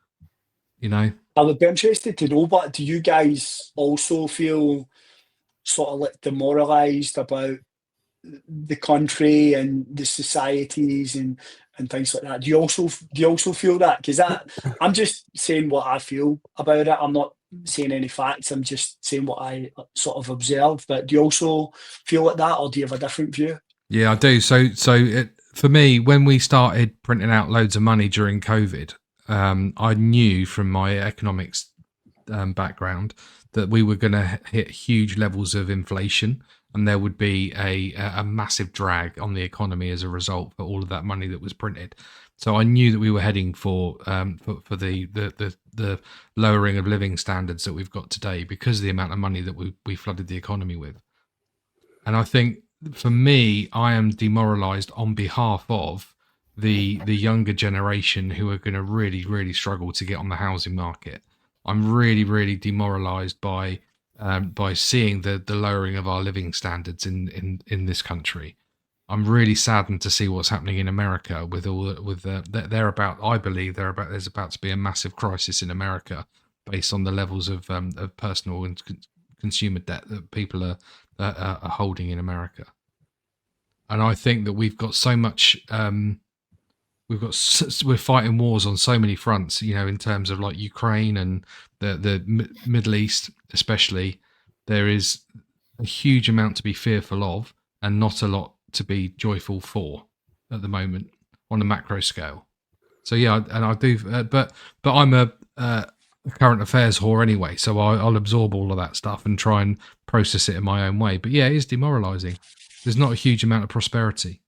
I would be interested to know, but do you guys also feel sort of like demoralized about the country and the societies and things like that? Do you also feel that? Because I'm just saying what I feel about it. I'm not saying any facts. I'm just saying what I sort of observe. But do you also feel like that, or do you have a different view? Yeah, I do. So for me, when we started printing out loads of money during COVID, I knew from my economics background that we were going to hit huge levels of inflation, and there would be a massive drag on the economy as a result for all of that money that was printed. So I knew that we were heading for the lowering of living standards that we've got today because of the amount of money that we flooded the economy with. And I think for me, I am demoralized on behalf of the younger generation who are going to really struggle to get on the housing market. I'm really demoralised by seeing the lowering of our living standards in this country. I'm really saddened to see what's happening in America with they're about. I believe there's about to be a massive crisis in America based on the levels of personal and consumer debt that people are holding in America. And I think that we've got so much. We're fighting wars on so many fronts, in terms of like Ukraine and the Middle East, especially. There is a huge amount to be fearful of, and not a lot to be joyful for at the moment on a macro scale. So yeah, and I do, but I'm a current affairs whore anyway, so I'll absorb all of that stuff and try and process it in my own way. But yeah, it is demoralising. There's not a huge amount of prosperity.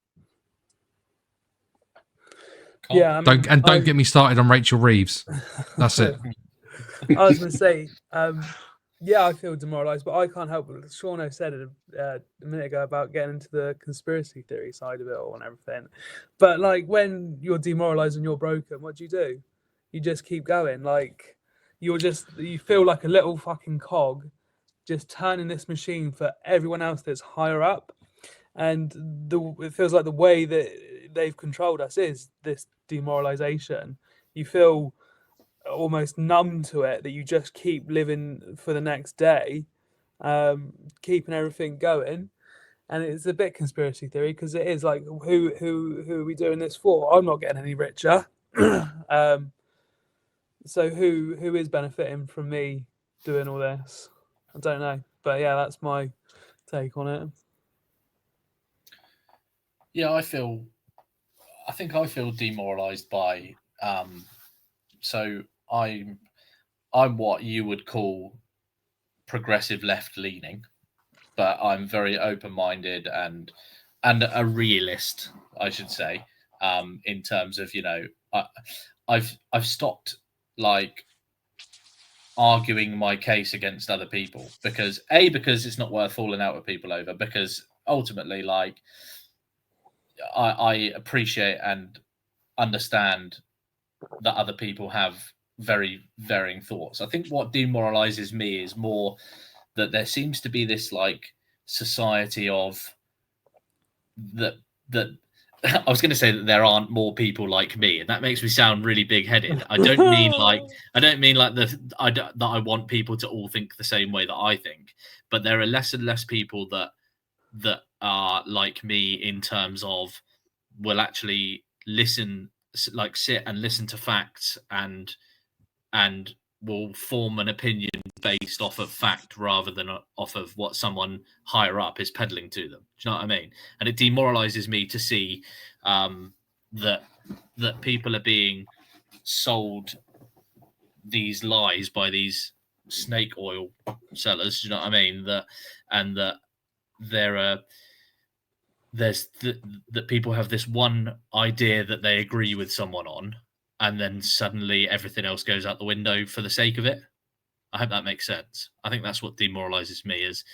Yeah, don't get me started on Rachel Reeves. That's it. I was going to say, yeah, I feel demoralised, but I can't help it. Shauno said it a minute ago about getting into the conspiracy theory side of it all and everything. But like, when you're demoralised and you're broken, what do? You just keep going. Like, you feel like a little fucking cog, just turning this machine for everyone else that's higher up. And it feels like the way that they've controlled us is this demoralisation. You feel almost numb to it, that you just keep living for the next day, keeping everything going. And it's a bit conspiracy theory, because it is like, who are we doing this for? I'm not getting any richer. So who is benefiting from me doing all this? I don't know. But yeah, that's my take on it. Yeah, I think I feel demoralized by so I'm what you would call progressive left leaning, but I'm very open-minded and a realist, I should say, in terms of, I've stopped like arguing my case against other people because it's not worth falling out with people over, because ultimately, like, I appreciate and understand that other people have very varying thoughts. I think what demoralizes me is more that there seems to be this like society of that I was going to say that there aren't more people like me, and that makes me sound really big-headed. I don't mean that I want people to all think the same way that I think, but there are less and less people that are like me in terms of will actually listen, like sit and listen to facts and will form an opinion based off of fact rather than off of what someone higher up is peddling to them. Do you know what I mean? And it demoralizes me to see that people are being sold these lies by these snake oil sellers. Do you know what I mean? That people have this one idea that they agree with someone on, and then suddenly everything else goes out the window for the sake of it. I hope that makes sense. I think that's what demoralizes me is,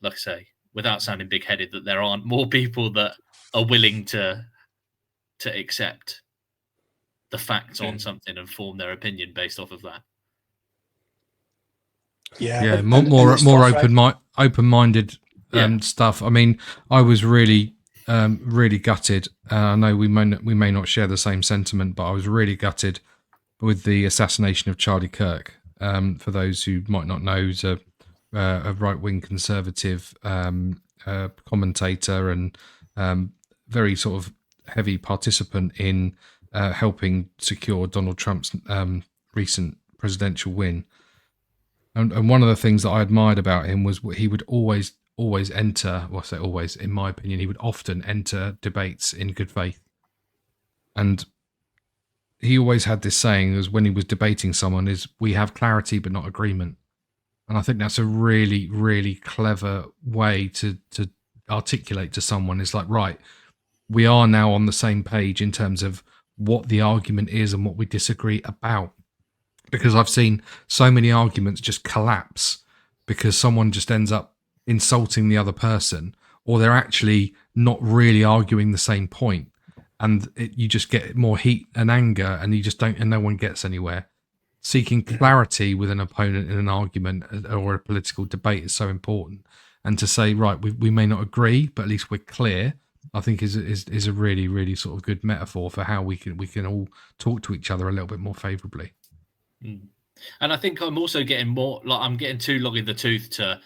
like I say, without sounding big-headed, that there aren't more people that are willing to accept the facts on something and form their opinion based off of that. Yeah, more open-minded stuff. I mean, I was really gutted. I know we may not share the same sentiment, but I was really gutted with the assassination of Charlie Kirk. For those who might not know, he's a right-wing conservative commentator and very sort of heavy participant in helping secure Donald Trump's recent presidential win. And one of the things that I admired about him was he would always enter, well, I say always, in my opinion, he would often enter debates in good faith. And he always had this saying, as when he was debating someone, is we have clarity but not agreement. And I think that's a really, really clever way to articulate to someone. It's like, right, we are now on the same page in terms of what the argument is and what we disagree about. Because I've seen so many arguments just collapse because someone just ends up insulting the other person, or they're actually not really arguing the same point. and you just get more heat and anger, and you just don't, and no one gets anywhere. Seeking clarity with an opponent in an argument or a political debate is so important. And to say, right, we may not agree, but at least we're clear, I think is a really, really sort of good metaphor for how we can all talk to each other a little bit more favourably. And I think I'm also getting more, like, I'm getting too long in the tooth to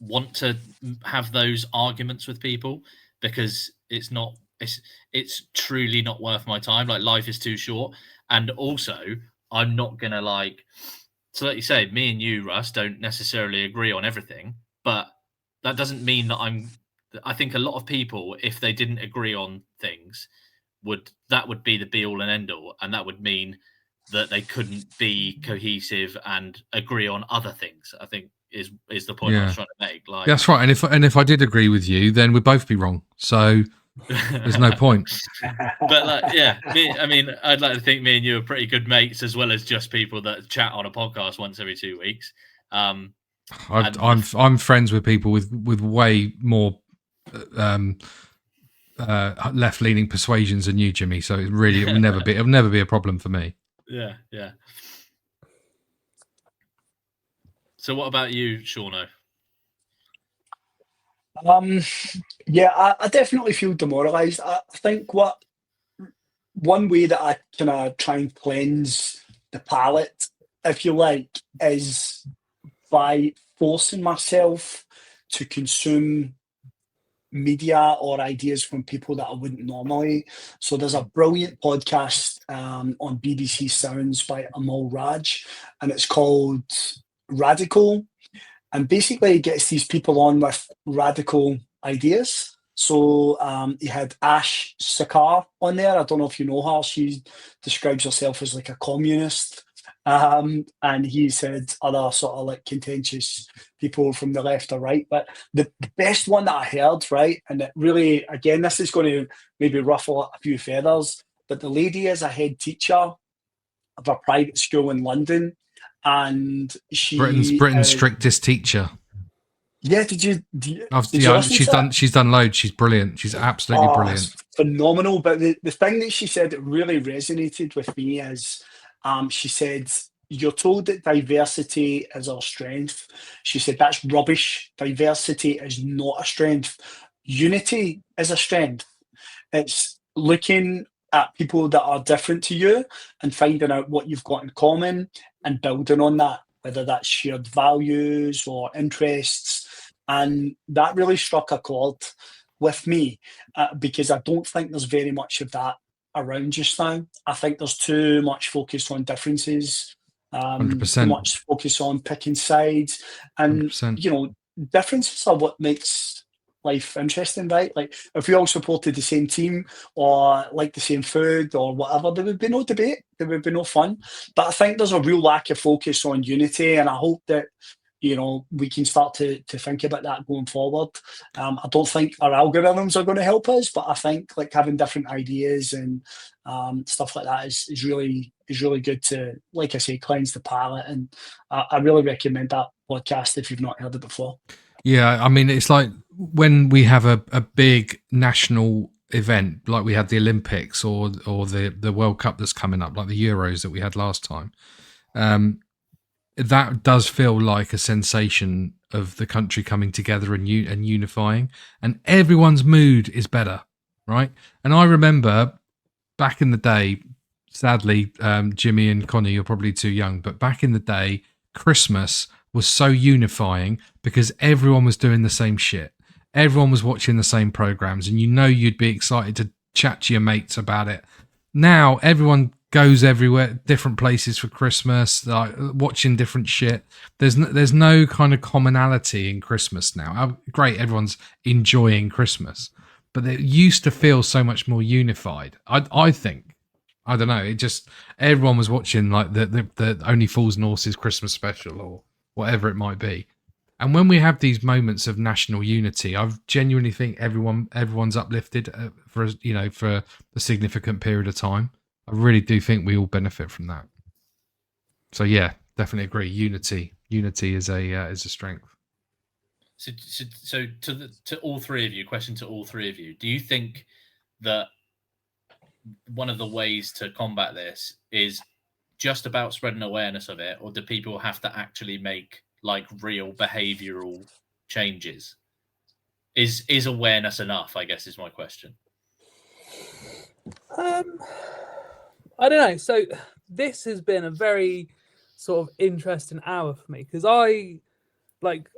want to have those arguments with people, because it's truly not worth my time. Like, life is too short. And also, I'm not gonna, like, so like you say, me and you, Russ, don't necessarily agree on everything, but that doesn't mean that I think a lot of people, if they didn't agree on things, that would be the be all and end all, and that would mean that they couldn't be cohesive and agree on other things, I think is the point I was trying to make. Like, that's right. And if I did agree with you, then we'd both be wrong. So there's no point. But like, yeah, I mean, I'd like to think me and you are pretty good mates, as well as just people that chat on a podcast once every 2 weeks. I'm friends with people with way more left-leaning persuasions than you, Jimmy. So it will never be a problem for me. Yeah. So what about you, Shauno? Yeah, I definitely feel demoralised. I think one way that I kind of try and cleanse the palate, if you like, is by forcing myself to consume media or ideas from people that I wouldn't normally. So there's a brilliant podcast on BBC Sounds by Amal Raj, and it's called Radical. And basically it gets these people on with radical ideas. So he had Ash Sakar on there. I don't know if you know her. She describes herself as like a communist. And he said other sort of like contentious people from the left or right. But the best one that I heard, right, and it really, again, this is going to maybe ruffle a few feathers, but the lady is a head teacher of a private school in London. And she Britain's strictest teacher. Yeah, did you she's done loads. She's brilliant. She's absolutely brilliant. Phenomenal. But the thing that she said that really resonated with me is she said, you're told that diversity is our strength. She said that's rubbish. Diversity is not a strength. Unity is a strength. It's looking at people that are different to you and finding out what you've got in common and building on that, whether that's shared values or interests. And that really struck a chord with me because I don't think there's very much of that around just now. I think there's too much focus on differences, 100%. too much focus on picking sides. And, 100%. you know, differences are what makes life interesting, right? Like if we all supported the same team or like the same food or whatever, there would be no debate, there would be no fun. But I think there's a real lack of focus on unity, and I hope that, you know, we can start to think about that going forward. I don't think our algorithms are going to help us, but I think like having different ideas and stuff like that is really good to, like I say, cleanse the palate. And I really recommend that podcast if you've not heard it before. Yeah, I mean, it's like when we have a big national event, like we had the Olympics or the World Cup that's coming up, like the Euros that we had last time. That does feel like a sensation of the country coming together and unifying, and everyone's mood is better, right? And I remember back in the day, sadly, Jimmy and Connie, you're probably too young, but back in the day, Christmas was so unifying because everyone was doing the same shit. Everyone was watching the same programs, and you'd be excited to chat to your mates about it. Now everyone goes everywhere, different places for Christmas, like watching different shit. There's no kind of commonality in Christmas now. Great, everyone's enjoying Christmas, but it used to feel so much more unified. I think. I don't know. It just, everyone was watching like the Only Fools and Horses Christmas special or whatever it might be. And when we have these moments of national unity, I genuinely think everyone's uplifted for a significant period of time. I really do think we all benefit from that. So yeah, definitely agree. Unity is a strength. So to all three of you, question to all three of you: do you think that one of the ways to combat this is just about spreading awareness of it, or do people have to actually make like real behavioral changes? Is awareness enough, I guess, is my question. I don't know. So this has been a very sort of interesting hour for me, because I like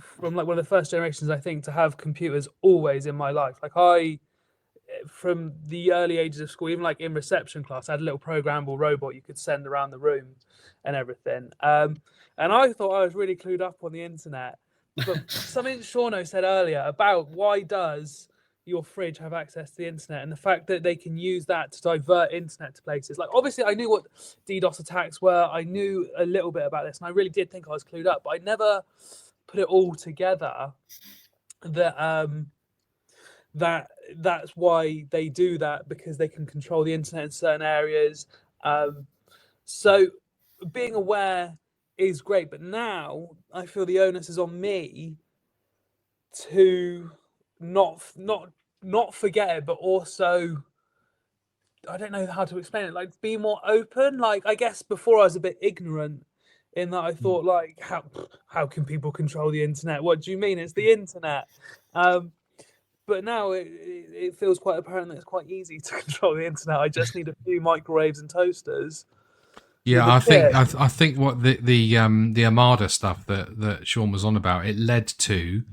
from like one of the first generations, I think, to have computers always in my life. Like from the early ages of school, even like in reception class, I had a little programmable robot you could send around the room and everything. And I thought I was really clued up on the internet. But something Shauno said earlier about why does your fridge have access to the internet, and the fact that they can use that to divert internet to places. Like, obviously, I knew what DDoS attacks were. I knew a little bit about this, and I really did think I was clued up. But I never put it all together that that's why they do that, because they can control the internet in certain areas. So being aware is great, but now I feel the onus is on me to not forget it, but also, I don't know how to explain it, like be more open. Like, I guess before I was a bit ignorant in that I thought, like, how can people control the internet? What do you mean? It's the internet. But now it feels quite apparent that it's quite easy to control the internet. I just need a few microwaves and toasters. Yeah, I think what the Armada stuff that Sean was on about, it led to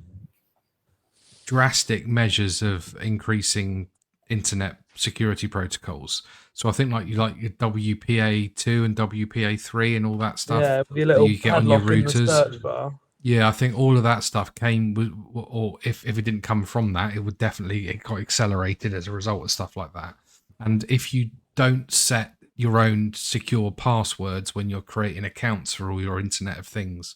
drastic measures of increasing internet security protocols. So I think like your WPA2 and WPA3 and all that stuff. Yeah, with your little you get on your padlock in the routers. search bar. Yeah, I think all of that stuff came with, or if it didn't come from that, it got accelerated as a result of stuff like that. And if you don't set your own secure passwords when you're creating accounts for all your Internet of Things,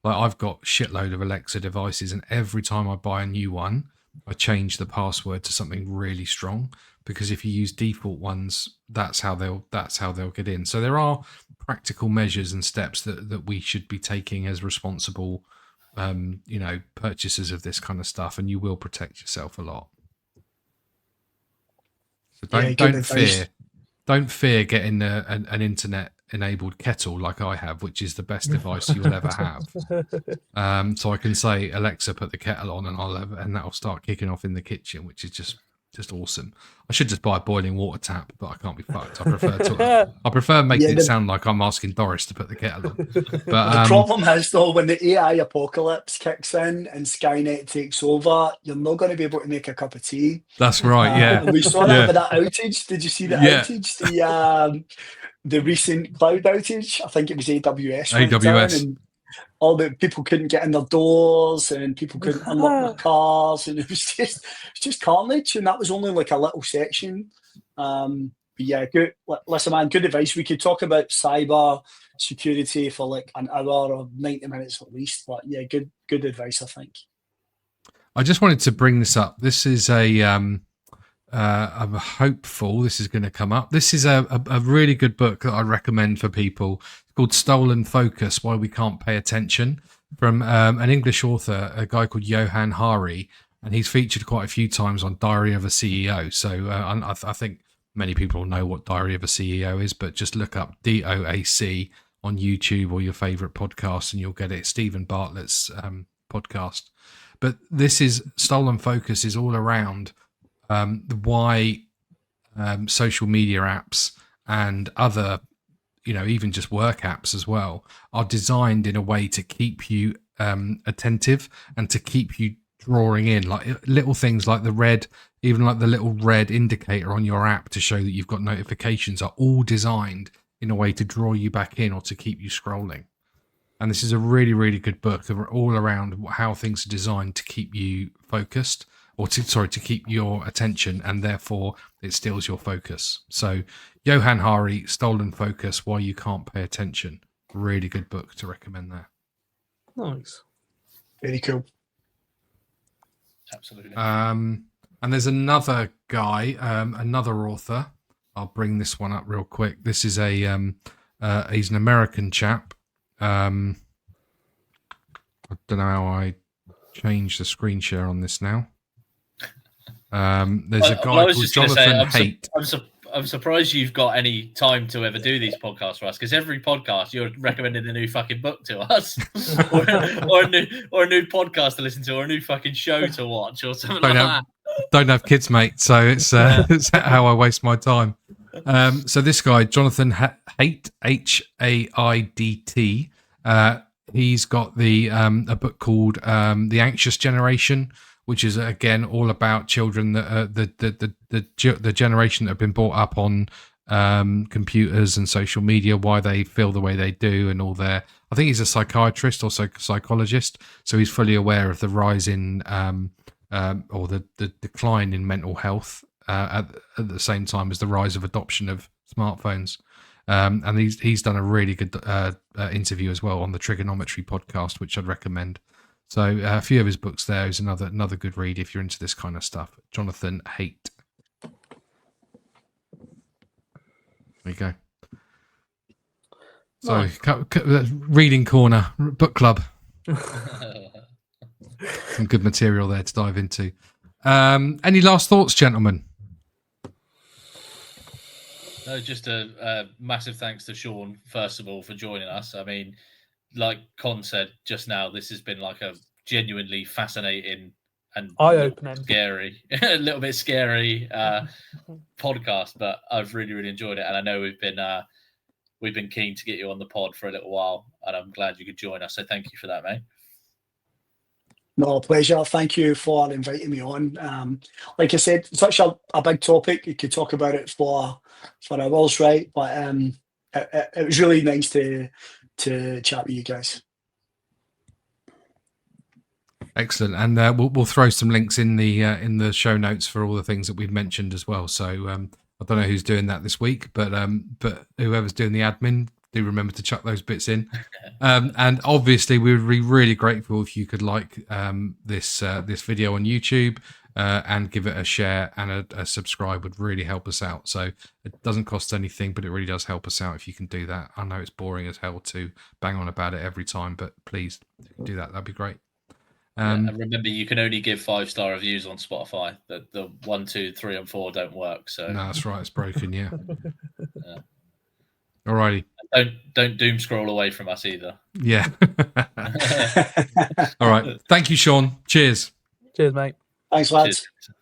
like I've got a shitload of Alexa devices, and every time I buy a new one, I change the password to something really strong, because if you use default ones, that's how they'll get in. So there are practical measures and steps that we should be taking as responsible purchasers of this kind of stuff, and you will protect yourself a lot. So don't fear getting an internet enabled kettle like I have, which is the best device you'll ever have. So I can say, Alexa, put the kettle on, and that'll start kicking off in the kitchen, which is just awesome. I should just buy a boiling water tap, but I can't be fucked. I prefer making it sound like I'm asking Doris to put the kettle on. But the problem is, though, when the AI apocalypse kicks in and Skynet takes over, you're not going to be able to make a cup of tea. That's right. Yeah, we saw that with that outage. Did you see the outage? The recent cloud outage. I think it was AWS. And all the people couldn't get in their doors, and people couldn't unlock their cars, and it was just carnage. And that was only like a little section. But yeah, good. Listen, man, good advice. We could talk about cyber security for like an hour or 90 minutes at least. But yeah, good advice, I think. I just wanted to bring this up. This is I'm hopeful this is going to come up. This is a really good book that I recommend for people. It's called Stolen Focus: Why We Can't Pay Attention, from an English author, a guy called Johan Hari, and he's featured quite a few times on Diary of a CEO. So I think many people know what Diary of a CEO is, but just look up DOAC on YouTube or your favorite podcast and you'll get it. Stephen Bartlett's podcast. But this is Stolen Focus is all around why social media apps and other, even just work apps as well, are designed in a way to keep you attentive and to keep you drawing in, like little things like the little red indicator on your app to show that you've got notifications are all designed in a way to draw you back in or to keep you scrolling. And this is a really, really good book all around how things are designed to keep you focused, or to keep your attention, and therefore it steals your focus. So Johan Hari, Stolen Focus: Why You Can't Pay Attention. Really good book to recommend there. Nice. Very cool. Absolutely. And there's another guy, another author. I'll bring this one up real quick. This is he's an American chap. I'll I don't know how I change the screen share on this now. There's a guy called Jonathan Haidt. I'm surprised you've got any time to ever do these podcasts for us, because every podcast you're recommending a new fucking book to us, or a new podcast to listen to, or a new fucking show to watch, or something that. Don't have kids, mate. So it's how I waste my time. So this guy, Jonathan Haidt, Haidt, he's got a book called The Anxious Generation, which is again all about children that the generation that have been brought up on computers and social media, why they feel the way they do, and all their. I think he's a psychiatrist or psychologist, so he's fully aware of the rise in or the decline in mental health at the same time as the rise of adoption of smartphones. And he's done a really good interview as well on the Trigonometry podcast, which I'd recommend. So a few of his books there is another good read if you're into this kind of stuff. Jonathan Haidt. There you go. So reading corner, book club. Some good material there to dive into. Any last thoughts, gentlemen? No, just a massive thanks to Sean, first of all, for joining us. I mean, like Con said just now, this has been like a genuinely fascinating and eye-opening, a little bit scary podcast, but I've really, really enjoyed it. And I know we've been keen to get you on the pod for a little while, and I'm glad you could join us. So thank you for that, mate. No, pleasure. Thank you for inviting me on. Like I said, such a big topic. You could talk about it for hours, right? But it was really nice to chat with you guys. Excellent, and we'll throw some links in the show notes for all the things that we've mentioned as well. So I don't know who's doing that this week, but whoever's doing the admin, do remember to chuck those bits in. And obviously, we would be really grateful if you could like this video on YouTube and give it a share, and a subscribe would really help us out. So it doesn't cost anything, but it really does help us out if you can do that. I know it's boring as hell to bang on about it every time, but please do that. That'd be great. And remember, you can only give 5-star reviews on Spotify. The 1, 2, 3, and 4 don't work. So no, that's right. It's broken. Yeah. Alrighty. Don't doom scroll away from us either. Yeah. All right. Thank you, Sean. Cheers. Cheers, mate. Thanks, lads. Cheers.